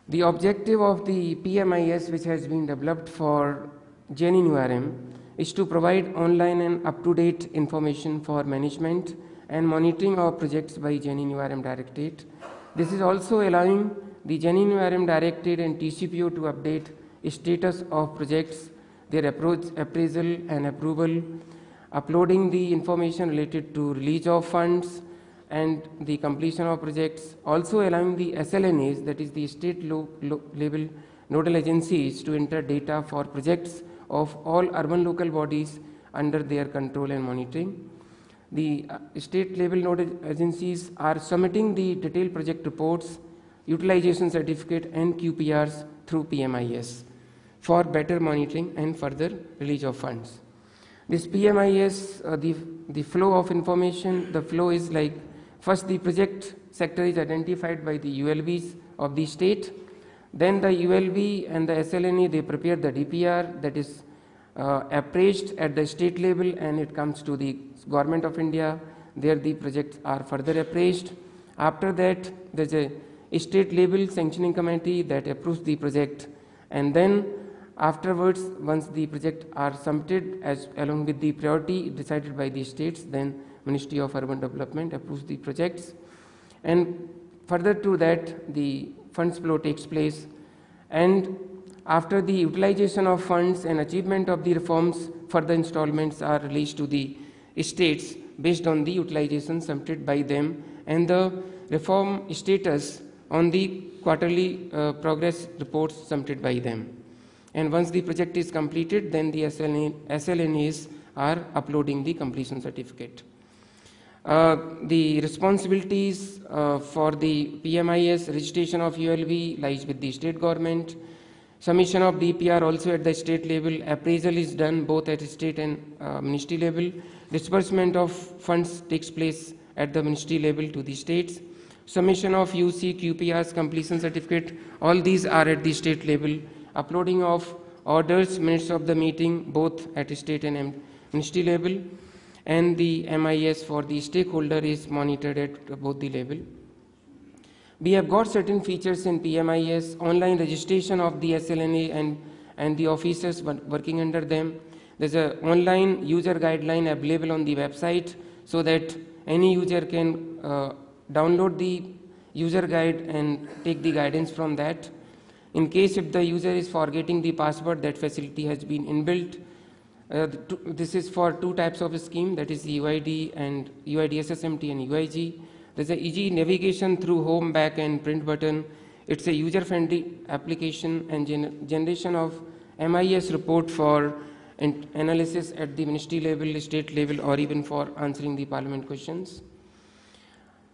The objective of the PMIS, which has been developed for JNNURM, is to provide online and up-to-date information for management and monitoring of projects by JNNURM Directorate. This is also allowing the JNNURM Directorate and TCPO to update status of projects, their appraisal and approval, uploading the information related to release of funds and the completion of projects, also allowing the SLNAs, that is the state level nodal agencies, to enter data for projects of all urban local bodies under their control and monitoring. The state level nodal agencies are submitting the detailed project reports, utilization certificate and QPRs through PMIS for better monitoring and further release of funds. This PMIS, the flow of information, the flow is like, first the project sector is identified by the ULVs of the state, then the ULV and the SLNA, they prepare the DPR, that is appraised at the state level, and it comes to the Government of India. There the projects are further appraised. After that, there is a state level sanctioning committee that approves the project, and then afterwards, once the projects are submitted as along with the priority decided by the states, then Ministry of Urban Development approves the projects, and further to that the funds flow takes place, and after the utilization of funds and achievement of the reforms, further installments are released to the states based on the utilization submitted by them and the reform status on the quarterly progress reports submitted by them. And once the project is completed, then the SLNAs are uploading the completion certificate. The responsibilities for the PMIS registration of ULV lies with the state government. Submission of DPR also at the state level. Appraisal is done both at state and ministry level. Disbursement of funds takes place at the ministry level to the states. submission of UC, QPRs, completion certificate, all these are at the state level. Uploading of orders, minutes of the meeting, both at state and ministry level, and the MIS for the stakeholder is monitored at both the level. We have got certain features in PMIS, online registration of the SLNA and the officers working under them. There's an online user guideline available on the website so that any user can download the user guide and take the guidance from that. In case if the user is forgetting the password, that facility has been inbuilt. This is for two types of scheme, that is the UID and UID SSMT and UIG. There's a easy navigation through home, back and print button. It's a user-friendly application and generation of MIS report for analysis at the ministry level, state level, or even for answering the parliament questions.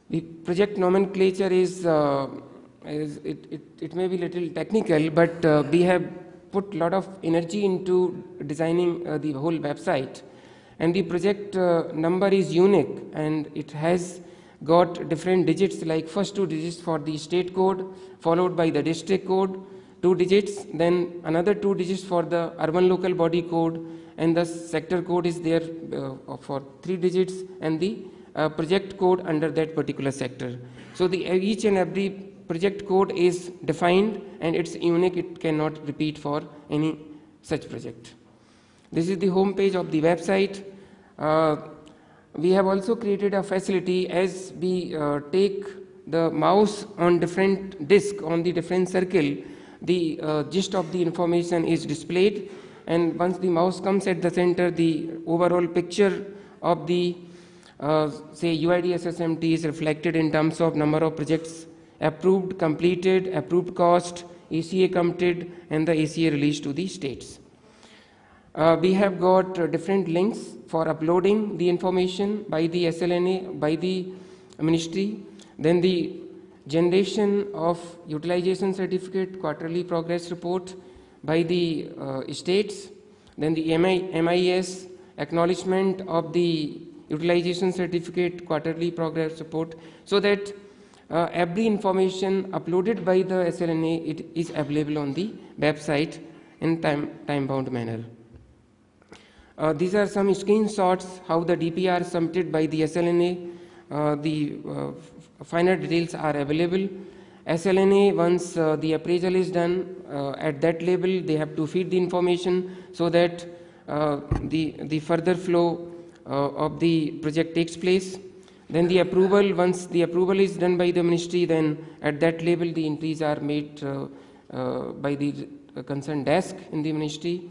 The project nomenclature is it may be little technical, but we have put a lot of energy into designing the whole website. And the project number is unique, and it has got different digits, like first 2 digits for the state code, followed by the district code, 2 digits, then another 2 digits for the urban local body code, and the sector code is there for 3 digits, and the project code under that particular sector. So each and every project code is defined and it's unique, it cannot repeat for any such project. This is the home page of the website. We have also created a facility as we take the mouse on different disk on the different circle, the gist of the information is displayed, and once the mouse comes at the center, the overall picture of the say UID SSMT is reflected in terms of number of projects approved, completed, approved cost, ACA committed, and the ACA released to the states. We have got different links for uploading the information by the SLNA, by the ministry, then the generation of utilization certificate, quarterly progress report by the states, then the MIS, acknowledgement of the utilization certificate, quarterly progress report, so that every information uploaded by the SLNA, it is available on the website in time-bound manner. These are some screenshots how the DPR submitted by the SLNA. The finer details are available. SLNA, once the appraisal is done, at that level they have to feed the information so that the further flow of the project takes place. Then the approval, once the approval is done by the ministry, then at that level the entries are made by the concerned desk in the ministry.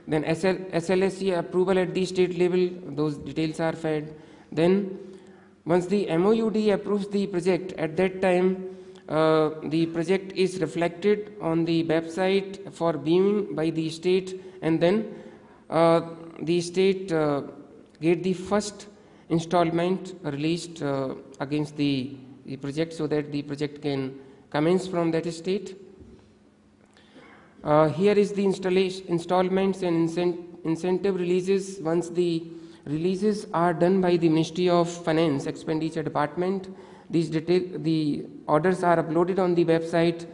Then SLSC approval at the state level, those details are fed. Then once the MOUD approves the project, at that time the project is reflected on the website for viewing by the state, and then the state get the first installment released against the project so that the project can commence from that state. Here is the installments and incentive releases. Once the releases are done by the Ministry of Finance Expenditure Department, the orders are uploaded on the website,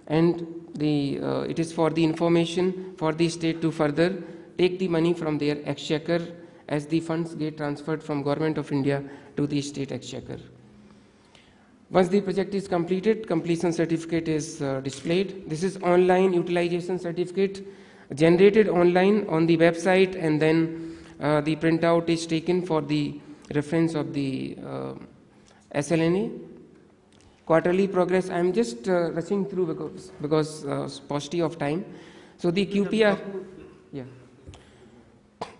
and it is for the information for the state to further take the money from their exchequer as the funds get transferred from Government of India to the state exchequer. Once the project is completed, completion certificate is displayed. This is online utilization certificate generated online on the website, and then the printout is taken for the reference of the SLNA. Quarterly progress, I am just rushing through because paucity of time. So the QPR, yeah.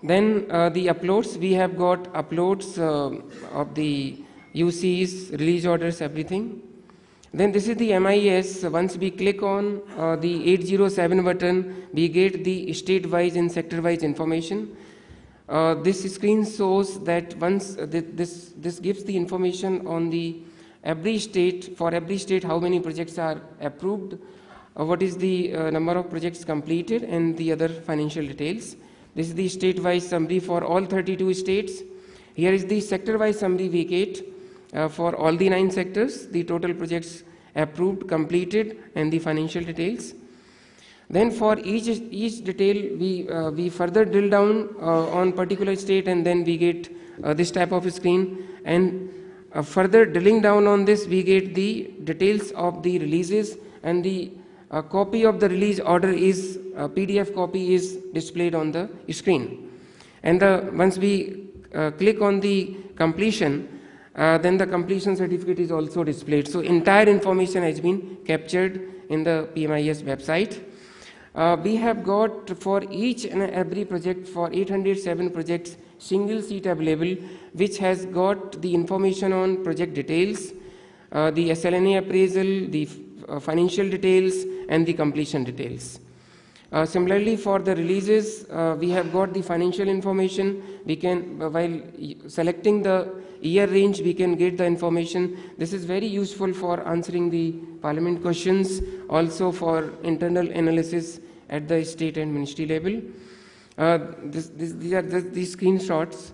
Then the uploads, we have got uploads of the UCs, release orders, everything. Then this is the MIS. Once we click on the 807 button, we get the state-wise and sector-wise information. This screen shows that once this gives the information on the every state, for every state how many projects are approved, what is the number of projects completed, and the other financial details. This is the state-wise summary for all 32 states. Here is the sector-wise summary we get. for all the 9 sectors, the total projects approved, completed, and the financial details. Then for each detail, we further drill down on particular state, and then we get this type of screen. And further drilling down on this, we get the details of the releases, and the copy of the release order is PDF copy is displayed on the screen. And once we click on the completion, then the completion certificate is also displayed. So entire information has been captured in the PMIS website. We have got for each and every project, for 807 projects, single sheet available, which has got the information on project details, the SLNA appraisal, the financial details, and the completion details. Similarly, for the releases, we have got the financial information. We can, while selecting the year range, we can get the information. This is very useful for answering the parliament questions, also for internal analysis at the state and ministry level. These are the screenshots.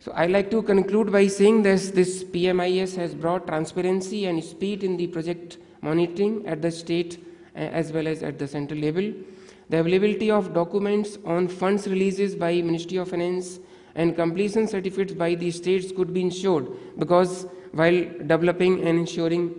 So I like to conclude by saying this PMIS has brought transparency and speed in the project monitoring at the state as well as at the central level. The availability of documents on funds releases by Ministry of Finance and completion certificates by the states could be ensured, because while developing and ensuring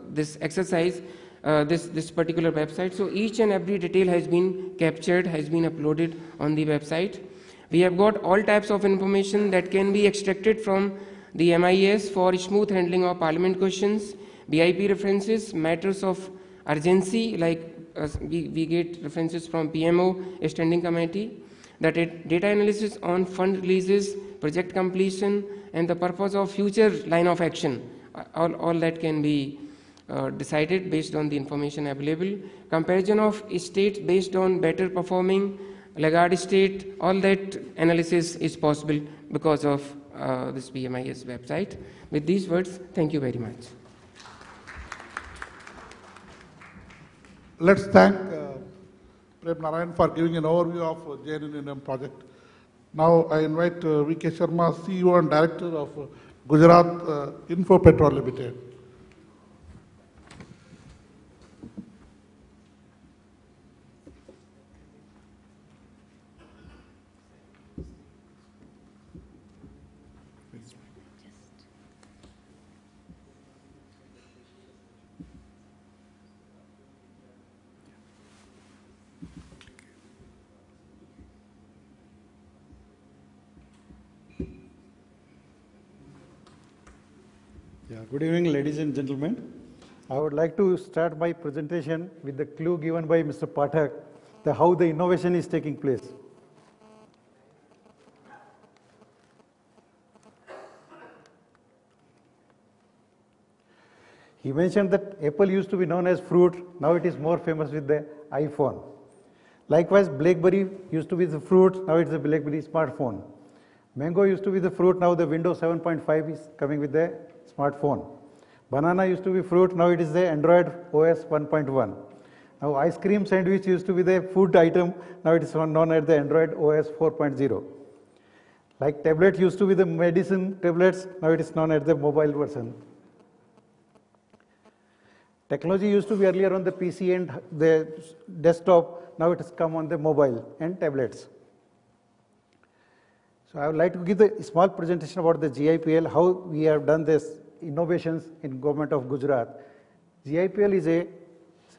this exercise, this particular website, so each and every detail has been captured, has been uploaded on the website. We have got all types of information that can be extracted from the MIS for smooth handling of parliament questions, BIP references, matters of urgency, like we get references from PMO, Standing Committee, the data analysis on fund releases, project completion, and the purpose of future line of action. All that can be decided based on the information available. Comparison of states based on better performing laggard state, all that analysis is possible because of this PMIS website. With these words, thank you very much. Let's thank Prem Narayan for giving an overview of JNNM project. Now I invite V.K. Sharma, CEO and Director of Gujarat Info Petrol Limited. Good evening, ladies and gentlemen. I would like to start my presentation with the clue given by Mr. Pathak, how the innovation is taking place. He mentioned that Apple used to be known as fruit, now it is more famous with the iPhone. Likewise, BlackBerry used to be the fruit, now it's the BlackBerry smartphone. Mango used to be the fruit, now the Windows 7.5 is coming with the smartphone. Banana used to be fruit, now it is the Android OS 1.1. Now ice cream sandwich used to be the food item, now it is known as the Android OS 4.0. Like tablet used to be the medicine tablets, now it is known as the mobile version. Technology used to be earlier on the PC and the desktop, now it has come on the mobile and tablets. So I would like to give a small presentation about the GIPL, how we have done this innovations in Government of Gujarat. GIPL is a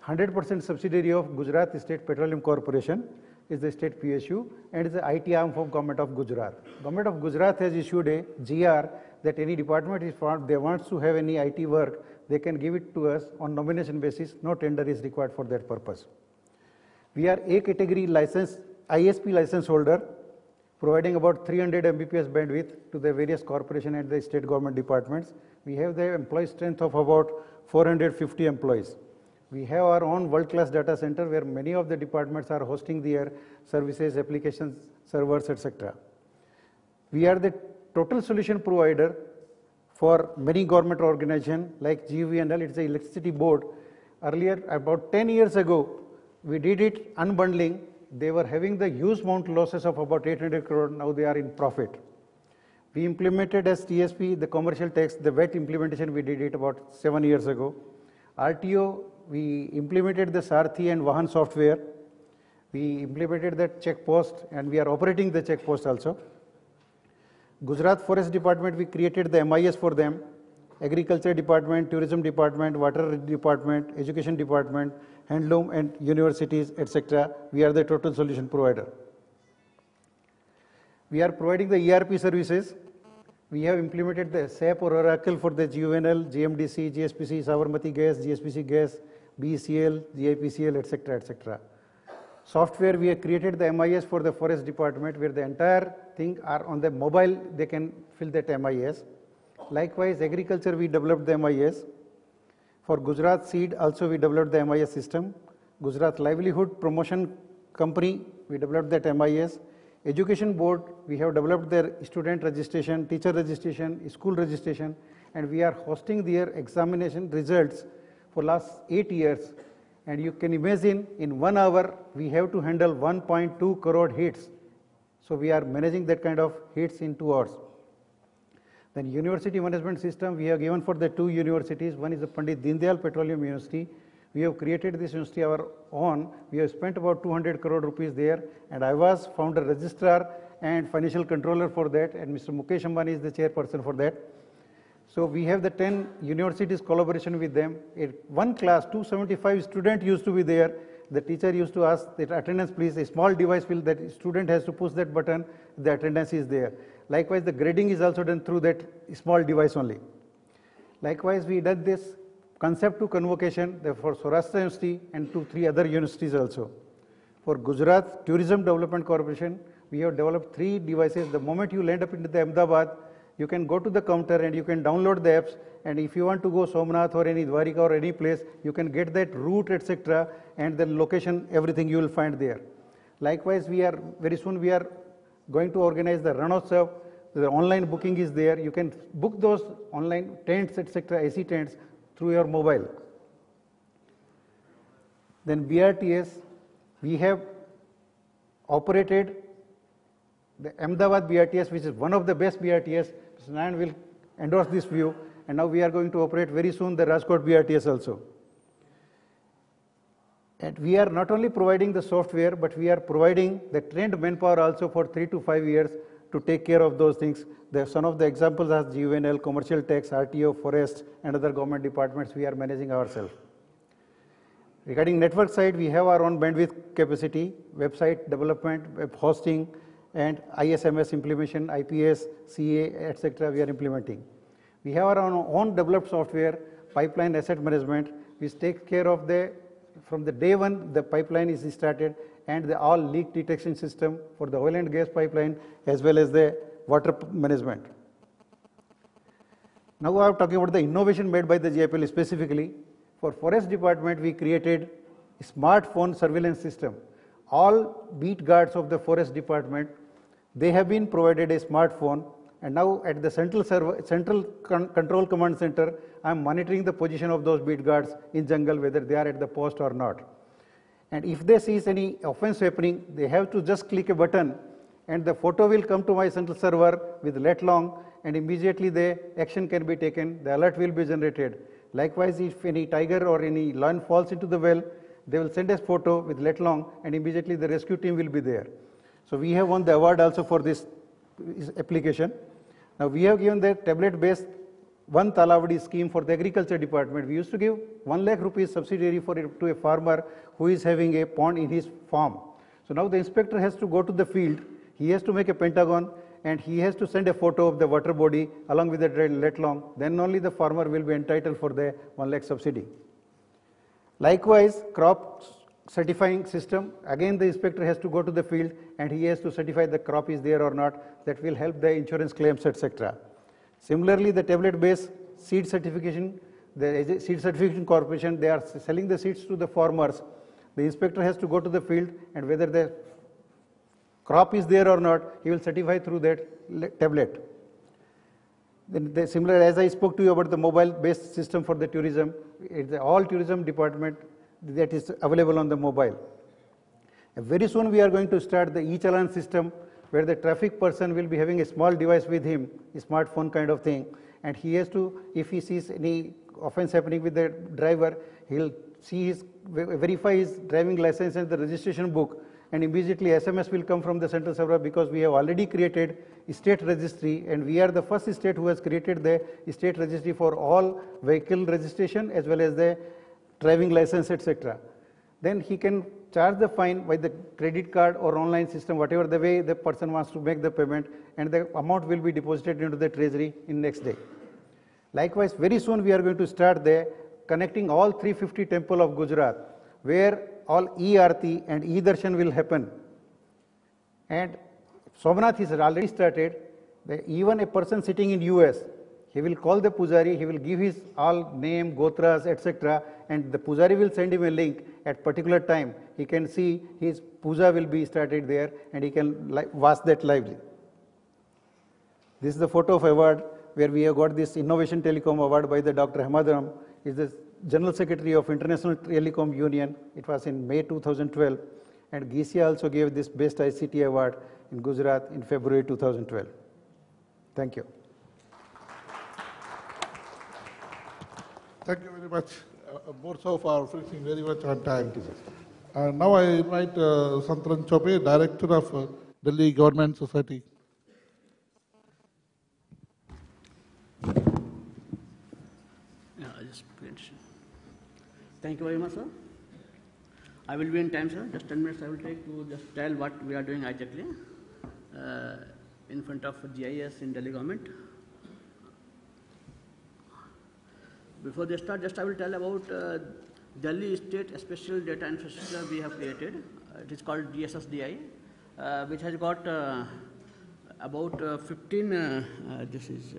100% subsidiary of Gujarat State Petroleum Corporation, is the state PSU, and is the IT arm of Government of Gujarat. Government of Gujarat has issued a GR that any department is found, they want to have any IT work, they can give it to us on nomination basis, no tender is required for that purpose. We are A category license, ISP license holder, providing about 300 Mbps bandwidth to the various corporation and the state government departments. We have the employee strength of about 450 employees. We have our own world-class data center where many of the departments are hosting their services, applications, servers, etc. We are the total solution provider for many government organizations like GVNL, it's the electricity board. Earlier, about 10 years ago, we did it unbundling. They were having the huge amount losses of about 800 crore, now they are in profit. We implemented as TSP the commercial tax, the VAT implementation we did it about 7 years ago. RTO, we implemented the Sarthi and Vahan software. We implemented that check post and we are operating the check post also. Gujarat Forest Department, we created the MIS for them. Agriculture Department, Tourism Department, Water Department, Education Department, Handloom and universities, etc. We are the total solution provider. We are providing the ERP services. We have implemented the SAP or Oracle for the GUVNL, GMDC, GSPC, Sabarmati Gas, GSPC Gas, BECL, GIPCL, etc., etc. Software, we have created the MIS for the Forest Department where the entire thing are on the mobile, they can fill that MIS. Likewise, agriculture, we developed the MIS. For Gujarat Seed, also we developed the MIS system. Gujarat Livelihood Promotion Company, we developed that MIS. Education Board, we have developed their student registration, teacher registration, school registration, and we are hosting their examination results for last 8 years. And you can imagine in 1 hour, we have to handle 1.2 crore hits. So we are managing that kind of hits in 2 hours. Then university management system, we have given for the 2 universities. One is the Pandit Deendayal Petroleum University. We have created this university our own. We have spent about 200 crore rupees there. And I was founder registrar and financial controller for that. And Mr. Mukesh Ambani is the chairperson for that. So we have the 10 universities collaboration with them. In one class, 275 students used to be there. The teacher used to ask that attendance please, a small device will that student has to push that button, the attendance is there. Likewise, the grading is also done through that small device only. Likewise, we did this concept to convocation for Saurashtra University and 2-3 other universities also. For Gujarat Tourism Development Corporation, we have developed 3 devices. The moment you land up into the Ahmedabad, you can go to the counter and you can download the apps, and if you want to go Somnath or any Dwarika or any place, you can get that route, etc., and the location, everything you will find there. Likewise, very soon we are going to organize the Ranotsav. The online booking is there. You can book those online tents, etc., AC tents through your mobile. Then BRTS, we have operated the Ahmedabad BRTS, which is one of the best BRTS. Mr. Nayan will endorse this view, and now we are going to operate very soon the Rajkot BRTS also. And we are not only providing the software, but we are providing the trained manpower also for 3 to 5 years to take care of those things. Some of the examples are GUVNL, commercial tax, RTO, forest, and other government departments we are managing ourselves. Regarding network side, we have our own bandwidth capacity, website development, web hosting, and ISMS implementation, IPS, CA, etc. we are implementing. We have our own developed software, pipeline asset management, which takes care of from the day one the pipeline is started, and the all leak detection system for the oil and gas pipeline as well as the water management. Now I am talking about the innovation made by the GIPL specifically. For forest department, we created a smartphone surveillance system. All beat guards of the forest department, they have been provided a smartphone, and now at the central control command center, I am monitoring the position of those beat guards in jungle, whether they are at the post or not. And if they see any offense happening, they have to just click a button and the photo will come to my central server with let long, and immediately the action can be taken, the alert will be generated. Likewise, if any tiger or any lion falls into the well, they will send a photo with let long, and immediately the rescue team will be there. So we have won the award also for this application. Now we have given the tablet-based one Talavadi scheme for the agriculture department. We used to give 1 lakh rupees subsidiary to a farmer who is having a pond in his farm. So now the inspector has to go to the field, he has to make a pentagon, and he has to send a photo of the water body along with the let long. Then only the farmer will be entitled for the 1 lakh subsidy. Likewise, crop certifying system, again the inspector has to go to the field and he has to certify the crop is there or not. That will help the insurance claims, etc. Similarly, the tablet-based seed certification, the seed certification corporation, they are selling the seeds to the farmers. The inspector has to go to the field, and whether the crop is there or not, he will certify through that tablet. Then similar, as I spoke to you about the mobile-based system for the tourism, it's all tourism department that is available on the mobile. Very soon we are going to start the e-challan system where the traffic person will be having a small device with him, a smartphone kind of thing, and he has to, if he sees any offense happening with the driver, he'll verify his driving license and the registration book, and immediately SMS will come from the central server, because we have already created a state registry, and we are the first state who has created the state registry for all vehicle registration as well as the driving license, etc. Then he can charge the fine by the credit card or online system, whatever the way the person wants to make the payment, and the amount will be deposited into the treasury in next day. Likewise, very soon we are going to start the connecting all 350 temple of Gujarat, where all e-Aarti and e-Darshan will happen. And Somnath is already started. Even a person sitting in US, he will call the Pujari, he will give his all name, gotras, etc. and the Pujari will send him a link at particular time. He can see his puja will be started there, and he can watch that lively. This is the photo of award where we have got this Innovation Telecom Award by the Dr. Hamadraam. He is the General Secretary of International Telecom Union. It was in May 2012. And GCIA also gave this Best ICT Award in Gujarat in February 2012. Thank you. Thank you very much. More so for finishing very much on time. Now I invite Santran Chope, Director of Delhi Government Society. Thank you very much, sir. I will be in time, sir. Just 10 minutes I will take to just tell what we are doing exactly in front of GIS in Delhi government. Before they start, just I will tell about Delhi State Special Data Infrastructure we have created. It is called DSSDI, which has got about 15, this is,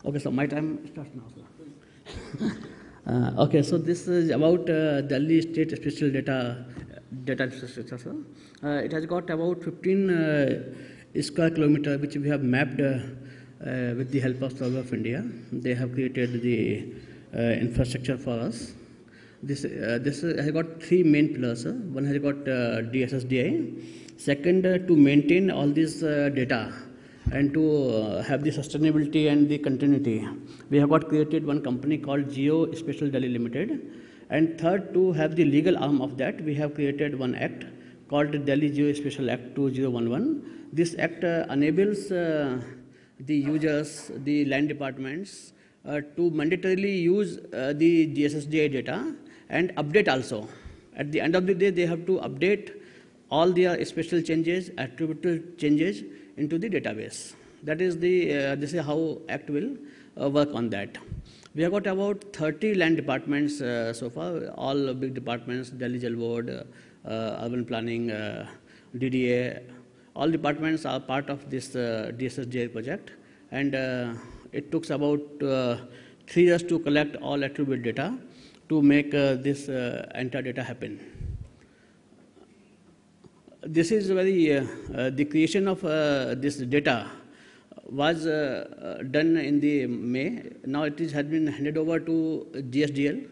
okay, so my time starts now, sir. Okay, so this is about Delhi State Special Data Infrastructure, sir. It has got about 15 square kilometer which we have mapped with the help of Survey of India. They have created the infrastructure for us. This has got 3 main pillars, sir. One has got DSSDI. Second, to maintain all this data and to have the sustainability and the continuity, we have got created one company called Geo Spatial Delhi Limited. And third, to have the legal arm of that, we have created one act called Delhi Geospatial Act 2011. This act enables the users, the land departments, to mandatorily use the DSSDI data and update also. At the end of the day, they have to update all their special changes, attributable changes into the database. That is the, this is how Act will work on that. We have got about 30 land departments so far, all big departments, Delhi Jal Board, Urban Planning, DDA, all departments are part of this DSSDI project. And it took about 3 years to collect all attribute data to make this entire data happen. This is very, the creation of this data was done in the May. Now it has been handed over to GSDL,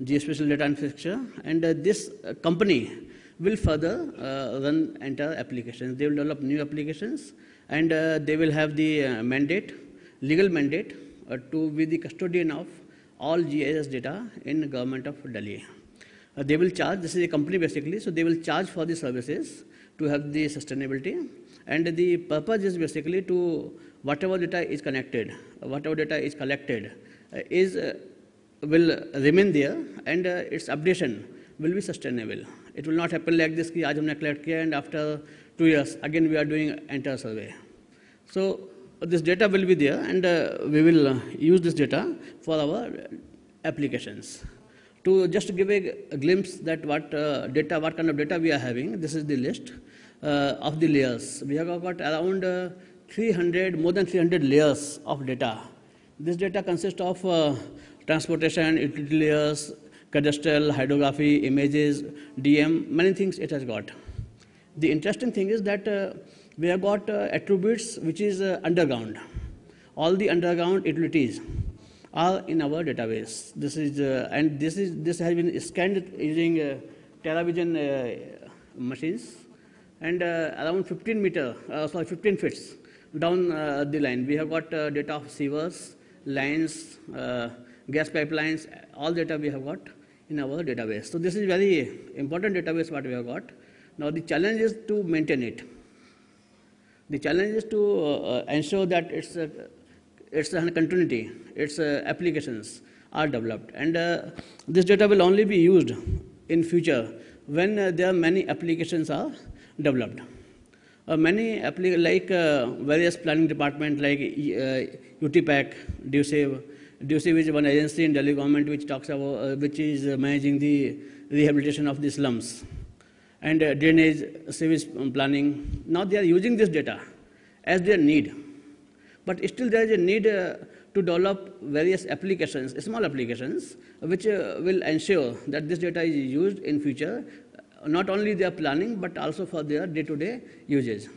Geospatial Data Infrastructure, and this company will further run entire applications. They will develop new applications, and they will have the mandate, legal mandate, to be the custodian of all GIS data in the government of Delhi. They will charge, this is a company basically, so they will charge for the services to have the sustainability. And the purpose is basically to, whatever data is connected, whatever data is collected, will remain there, and its updation will be sustainable. It will not happen like this, ki aaj humne collect kiya and after 2 years, again we are doing entire survey. So this data will be there, and we will use this data for our applications. To just give a glimpse that what kind of data we are having, this is the list of the layers. We have got around more than 300 layers of data. This data consists of transportation, utility layers, cadastral, hydrography, images, DM, many things it has got. The interesting thing is that we have got attributes which is underground. All the underground utilities are in our database. This has been scanned using TeraVision machines, and around 15 feet down the line, we have got data of sewers, lines, gas pipelines, all data we have got in our database. So this is very important database what we have got. Now the challenge is to maintain it. The challenge is to ensure that its continuity, its applications are developed, and this data will only be used in future when there are many applications are developed. Various planning departments like UTPAC, DUSEV. DUSEV is one agency in Delhi government which talks about, which is managing the rehabilitation of the slums, and drainage, sewage planning. Now they are using this data as their need, but still there is a need to develop various applications, small applications, which will ensure that this data is used in future, not only their planning, but also for their day-to-day usage.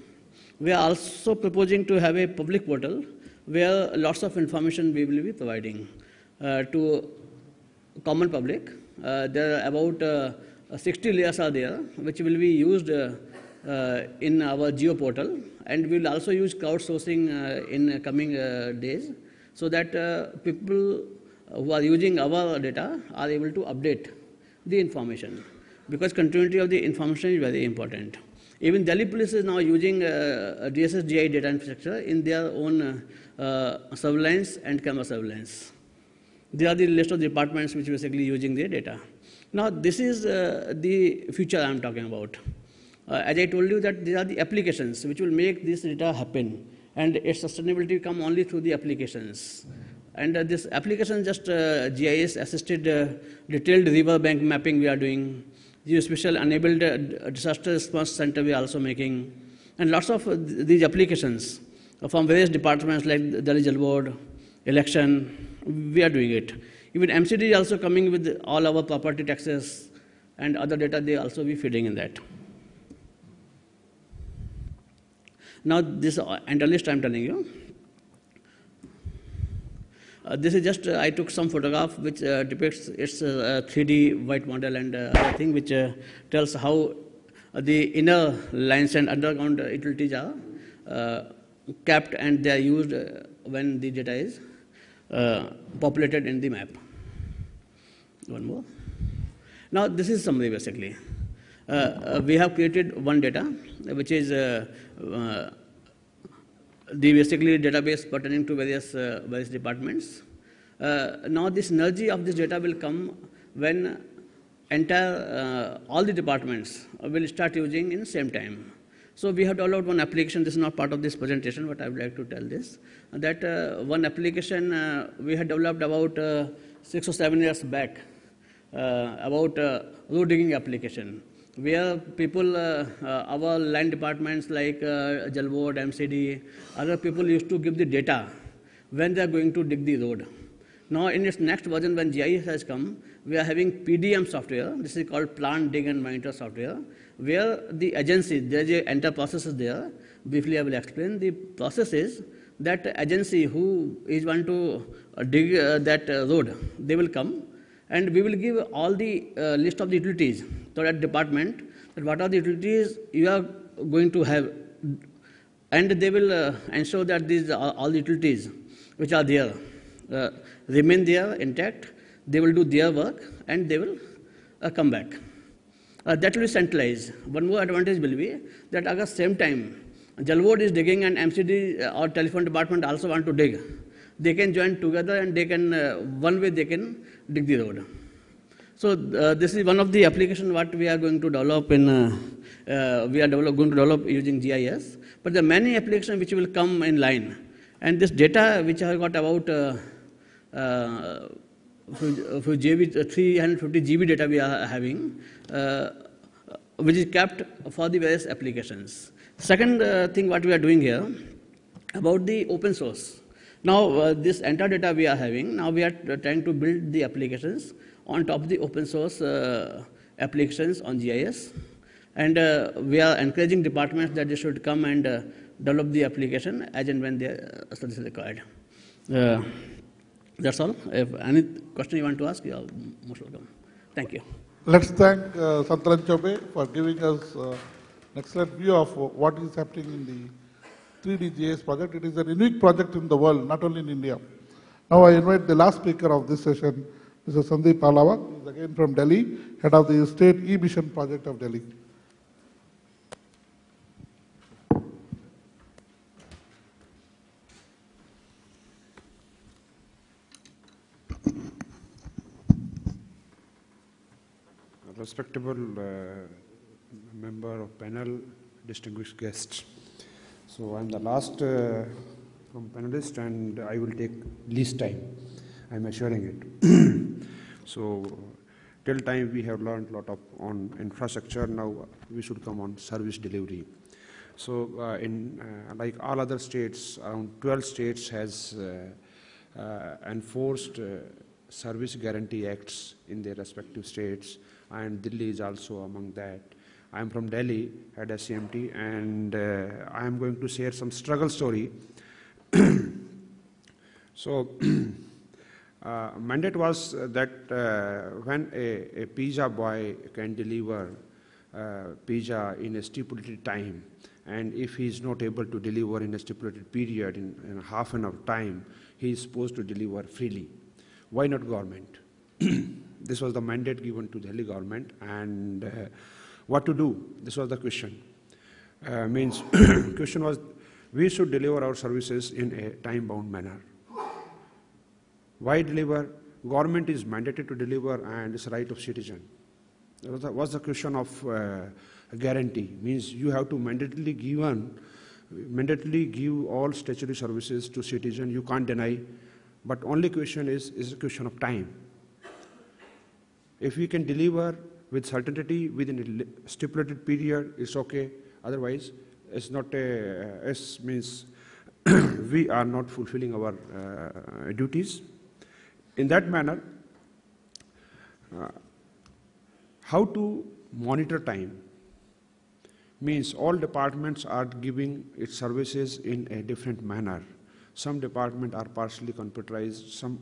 We are also proposing to have a public portal where lots of information we will be providing to common public. There are about 60 layers are there, which will be used in our geo portal, and we will also use crowdsourcing in coming days, so that people who are using our data are able to update the information, because continuity of the information is very important. Even Delhi Police is now using DSS GI data infrastructure in their own surveillance and camera surveillance. They are the list of departments which are basically using their data. Now this is the future I am talking about. As I told you that these are the applications which will make this data happen, and its sustainability will come only through the applications. And this application just GIS assisted detailed river bank mapping we are doing. Geospatial enabled disaster response center we are also making, and lots of these applications from various departments like Delhi Jal Board, election, we are doing it. Even MCD is also coming with all our property taxes and other data they also be feeding in that. Now this entire list I am telling you. This is just, I took some photograph which depicts its 3D white model and other thing which tells how the inner lines and underground utilities are kept and they are used when the data is populated in the map. One more. Now this is summary basically. We have created one data which is the basically database pertaining to various departments. Now this synergy of this data will come when all the departments will start using in same time. So we have developed one application. This is not part of this presentation, but I would like to tell this, that one application we had developed about 6 or 7 years back about road digging application, where people, our land departments like Jal Board, MCD, other people used to give the data when they are going to dig the road. Now in its next version, when GIS has come, we are having PDM software. This is called Plan, Dig and Monitor software, where the agency, there is an entire process is there. Briefly I will explain. The process is that agency who is want to dig that road, they will come, and we will give all the list of the utilities to that department, that what are the utilities you are going to have, and they will ensure that these all the utilities which are there remain there intact. They will do their work and they will come back. That will be centralized. One more advantage will be that at the same time Jal Board is digging and MCD or telephone department also want to dig, they can join together and they can one way they can dig the road. So this is one of the applications what we are going to develop in going to develop using GIS. But there are many applications which will come in line, and this data which I got about 350 GB data we are having, which is kept for the various applications. Second thing what we are doing here, about the open source. Now, this entire data we are having, now we are trying to build the applications on top of the open source applications on GIS. And we are encouraging departments that they should come and develop the application as and when their studies is required. That's all. If any question you want to ask, you are most welcome. Thank you. Let's thank Santaran Chobe for giving us an excellent view of what is happening in the 3D GIS project. It is a unique project in the world, not only in India. Now I invite the last speaker of this session, Mr. Sandeep Pallava. He is again from Delhi, head of the State E-Mission project of Delhi. Respectable member of panel, distinguished guests. So I'm the last from panelists, and I will take least time. I'm assuring it. So till time we have learned a lot on infrastructure. Now we should come on service delivery. So like all other states, around 12 states has enforced service guarantee acts in their respective states, and Delhi is also among that. I am from Delhi at SCMT, and I am going to share some struggle story. So mandate was that when a pizza boy can deliver pizza in a stipulated time, and if he is not able to deliver in a stipulated period, in half an hour time, he is supposed to deliver freely. Why not government? This was the mandate given to the Delhi government, and what to do? This was the question. Question was, we should deliver our services in a time-bound manner. Why deliver? Government is mandated to deliver, and it's a right of citizen. That was the question of guarantee. Means you have to mandatorily give all statutory services to citizen. You can't deny. But only question is a question of time. If we can deliver with certainty within a stipulated period, it's okay. Otherwise, it's not means we are not fulfilling our duties. In that manner, how to monitor time? Means all departments are giving its services in a different manner. Some departments are partially computerized, some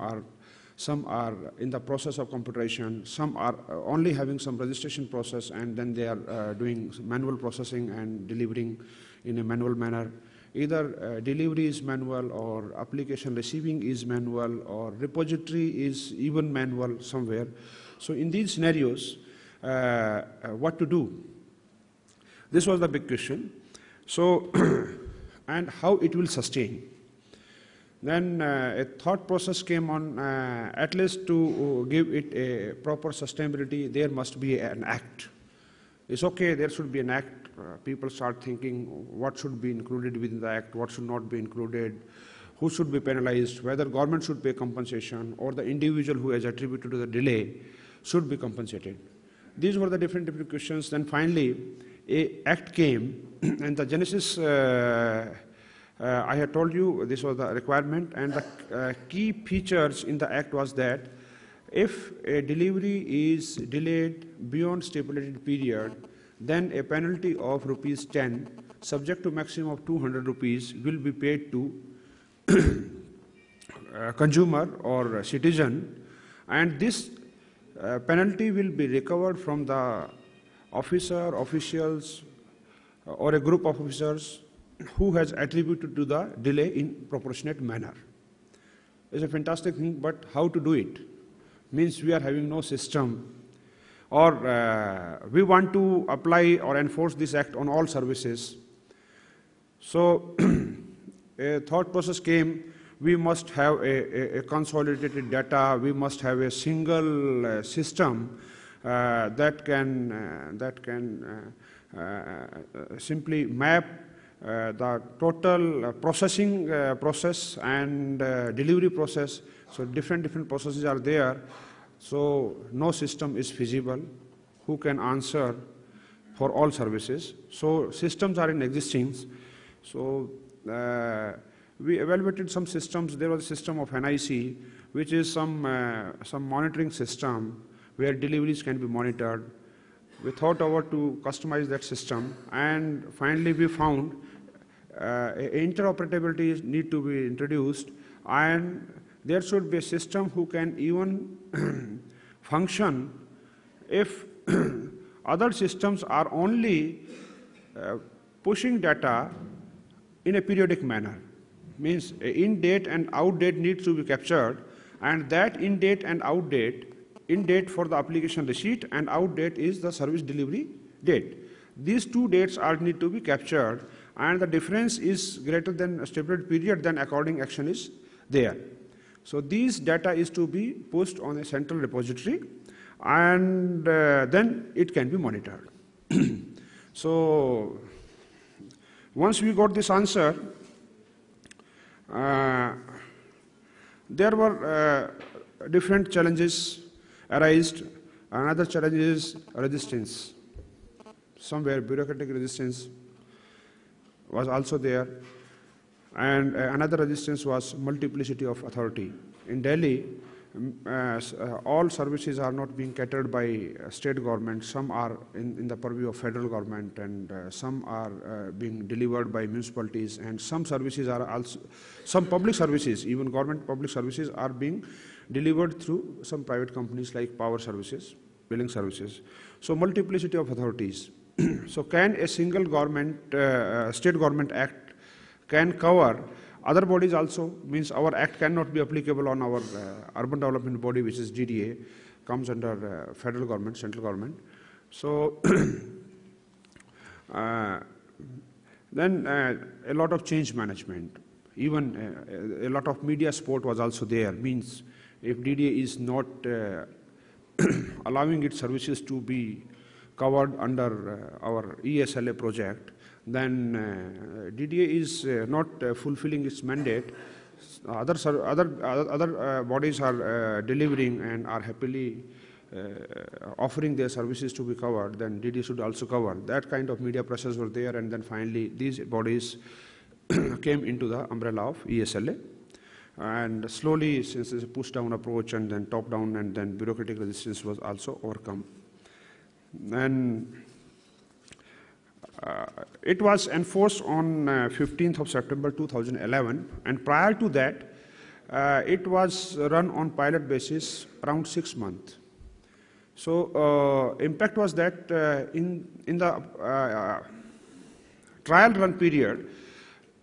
are in the process of computerization, some are only having some registration process, and then they are doing manual processing and delivering in a manual manner. Either delivery is manual, or application receiving is manual, or repository is even manual somewhere. So in these scenarios, what to do? This was the big question. So, and how it will sustain. Then a thought process came on, at least to give it a proper sustainability, there must be an act. It's okay, there should be an act. People start thinking what should be included within the act, what should not be included, who should be penalized, whether government should pay compensation, or the individual who has attributed to the delay should be compensated. These were the different questions. Then finally, an act came, and the genesis, I had told you this was the requirement, and the key features in the act was that if a delivery is delayed beyond stipulated period, then a penalty of ₹10, subject to maximum of 200 rupees, will be paid to consumer or citizen, and this penalty will be recovered from the officer, officials, or a group of officers who has attributed to the delay in proportionate manner. It's a fantastic thing, but how to do it? Means we are having no system, or we want to apply or enforce this act on all services. So a thought process came, we must have a consolidated data, we must have a single system that can simply map the total processing process and delivery process. So different processes are there. So no system is feasible who can answer for all services. So systems are in existence. So we evaluated some systems. There was a system of NIC, which is some monitoring system where deliveries can be monitored. We thought over to customize that system, and finally we found interoperability need to be introduced, and there should be a system who can even function if other systems are only pushing data in a periodic manner. Means in-date and out-date needs to be captured, and that in-date and out-date, in-date for the application receipt and out-date is the service delivery date. These two dates are need to be captured, and the difference is greater than a stipulated period, then according action is there. So these data is to be pushed on a central repository, and then it can be monitored. So once we got this answer, there were different challenges arised. Another challenge is resistance. Somewhere bureaucratic resistance was also there. And another resistance was multiplicity of authority. In Delhi, all services are not being catered by state government. Some are in the purview of federal government, and some are being delivered by municipalities, and some services are also, some public services, even government public services, are being delivered through some private companies like power services, billing services. So multiplicity of authorities. So can a single government, state government act can cover other bodies also? Means our act cannot be applicable on our urban development body, which is GDA, comes under federal government, central government. So then a lot of change management, even a lot of media support was also there. Means if DDA is not allowing its services to be covered under our ESLA project, then DDA is not fulfilling its mandate. Other bodies are delivering and are happily offering their services to be covered, then DDA should also cover. That kind of media pressures were there, and then finally these bodies came into the umbrella of ESLA. And slowly, since it's a push-down approach and then top-down, and then bureaucratic resistance was also overcome. And it was enforced on 15th of September 2011, and prior to that, it was run on pilot basis around 6 months. So impact was that in the trial run period,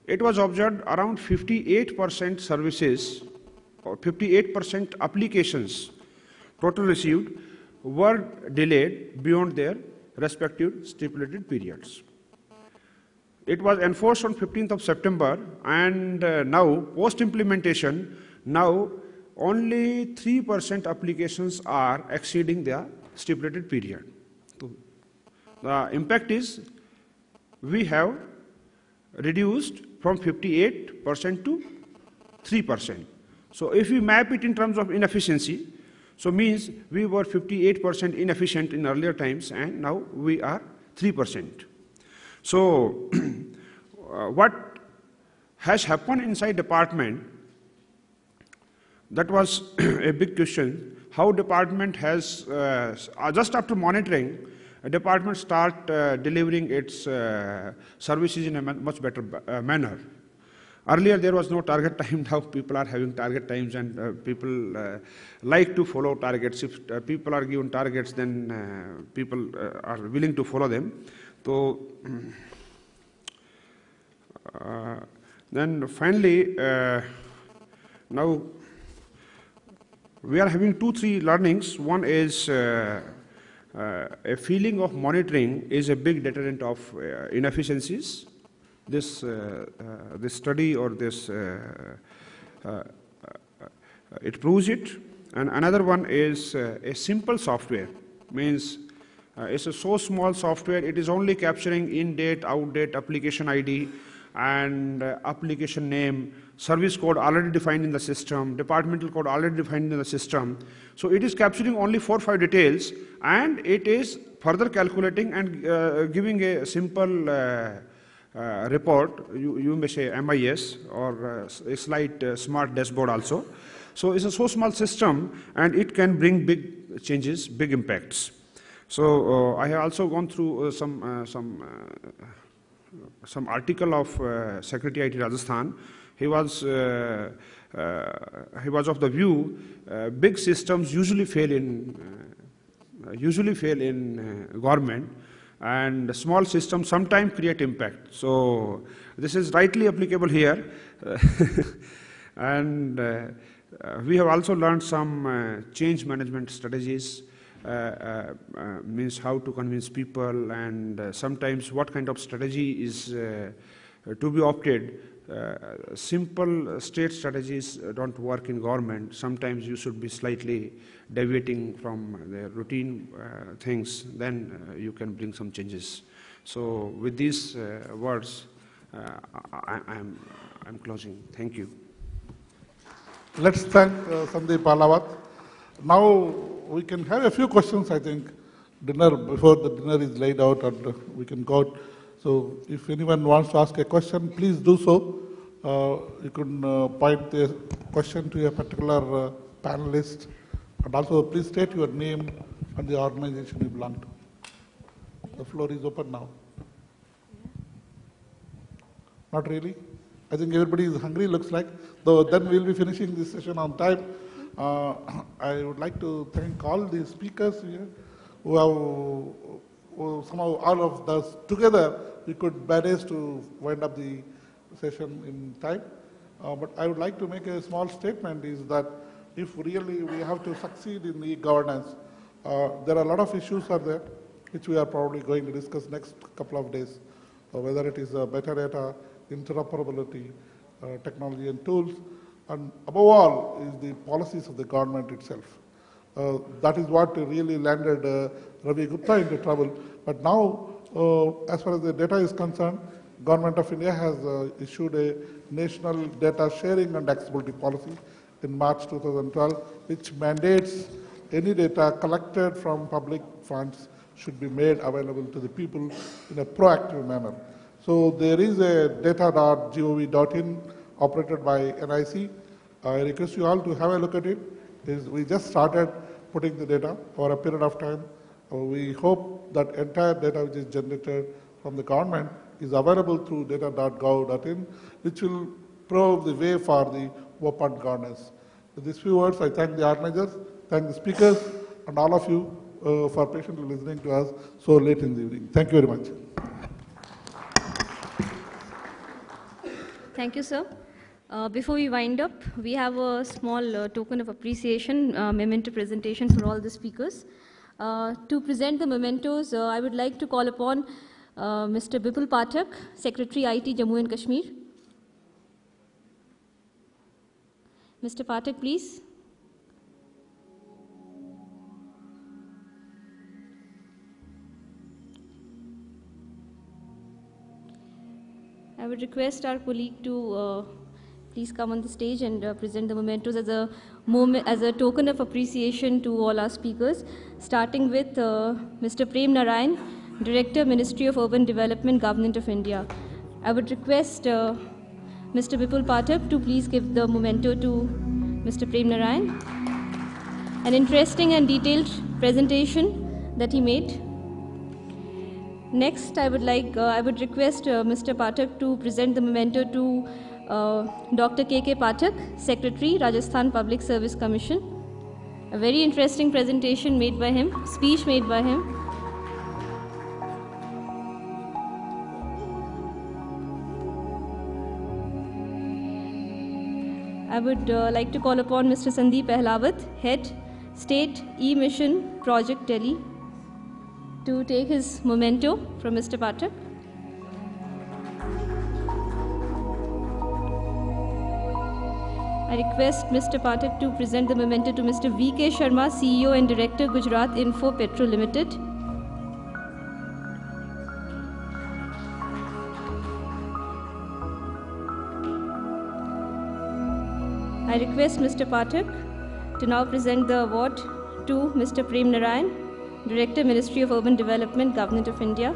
it was observed around 58% services or 58% applications total received were delayed beyond their respective stipulated periods. It was enforced on 15th of September, and now post-implementation, now only 3% applications are exceeding their stipulated period. So the impact is we have reduced from 58% to 3%. So if we map it in terms of inefficiency, so means we were 58% inefficient in earlier times, and now we are 3%. So what has happened inside department, that was a big question. How department has, just after monitoring, a department start delivering its services in a much better manner. Earlier there was no target time, now people are having target times, and people like to follow targets. If people are given targets, then people are willing to follow them. So then finally, now we are having 2-3 learnings. One is a feeling of monitoring is a big deterrent of inefficiencies. This study or this it proves it. And another one is a simple software. Means it's a so small software, it is only capturing in-date, out-date, application ID, and application name, service code already defined in the system, departmental code already defined in the system. So it is capturing only 4 or 5 details, and it is further calculating and giving a simple report, you may say MIS or a slight smart dashboard also. So it's a so small system and it can bring big changes, big impacts. So I have also gone through some article of Secretary IT Rajasthan. He was of the view big systems usually fail in government, and small systems sometimes create impact. So this is rightly applicable here. And we have also learned some change management strategies, means how to convince people, and sometimes what kind of strategy is to be opted. Simple state strategies don't work in government. Sometimes you should be slightly deviating from the routine things, then you can bring some changes. So with these words, I'm closing. Thank you. Let's thank Sandeep Palawat. Now we can have a few questions, I think, before the dinner is laid out, and we can go out. So if anyone wants to ask a question, please do so. You can point the question to a particular panelist, and also please state your name and the organization you belong to. The floor is open now. Not really? I think everybody is hungry, looks like. Though then we'll be finishing this session on time. I would like to thank all the speakers here who somehow all of us together we could manage to wind up the session in time. But I would like to make a small statement is that if really we have to succeed in e-governance, there are a lot of issues are there which we are probably going to discuss next couple of days, whether it is better data, interoperability, technology and tools, and above all is the policies of the government itself. That is what really landed Ravi Gupta into trouble. But now, as far as the data is concerned, Government of India has issued a national data sharing and accessibility policy in March 2012, which mandates any data collected from public funds should be made available to the people in a proactive manner. So there is a data.gov.in operated by NIC. I request you all to have a look at it. We just started putting the data for a period of time. We hope that entire data which is generated from the government is available through data.gov.in, which will prove the way for the open governance. With these few words, I thank the organizers, thank the speakers, and all of you for patiently listening to us so late in the evening. Thank you very much. Thank you, sir. Before we wind up, we have a small token of appreciation, memento presentation for all the speakers. To present the mementos, I would like to call upon Mr. Bipul Pathak, Secretary IT, Jammu and Kashmir. Mr. Pathak, please. I would request our colleague to please come on the stage and present the mementos as a token of appreciation to all our speakers, starting with Mr. Prem Narayan, Director, Ministry of Urban Development, Government of India. I would request Mr. Bipul Pathak to please give the memento to Mr. Prem Narayan. An interesting and detailed presentation that he made. Next, I would request Mr. Pathak to present the memento to Dr. K.K. Pathak, Secretary, Rajasthan Public Service Commission. A very interesting presentation made by him, speech made by him. I would like to call upon Mr. Sandeep Ahlawat, Head, State E-Mission Project Delhi, to take his memento from Mr. Pathak. I request Mr. Pathak to present the memento to Mr. V.K. Sharma, CEO and Director, Gujarat Info Petro Limited. I request Mr. Pathak to now present the award to Mr. Prem Narayan, Director, Ministry of Urban Development, Government of India.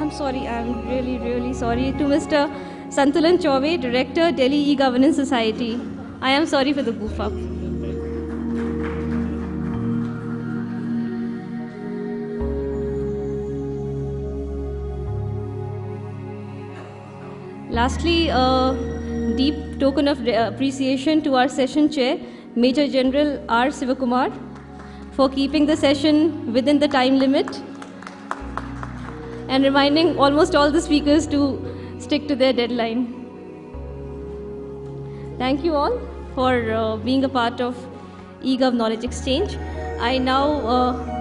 I'm sorry, I'm really, really sorry. To Mr. Santulan Chaube, Director, Delhi E-Governance Society. I am sorry for the goof up. Lastly, a deep token of appreciation to our session chair, Major General R. Sivakumar, for keeping the session within the time limit and reminding almost all the speakers to stick to their deadline. Thank you all for being a part of eGov Knowledge Exchange. I now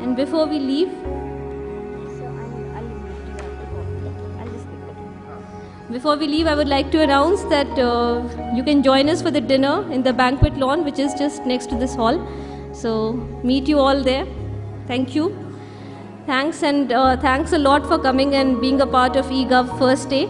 and before we leave, I would like to announce that you can join us for the dinner in the banquet lawn, which is just next to this hall. So meet you all there. Thank you. Thanks, and thanks a lot for coming and being a part of eGov first day.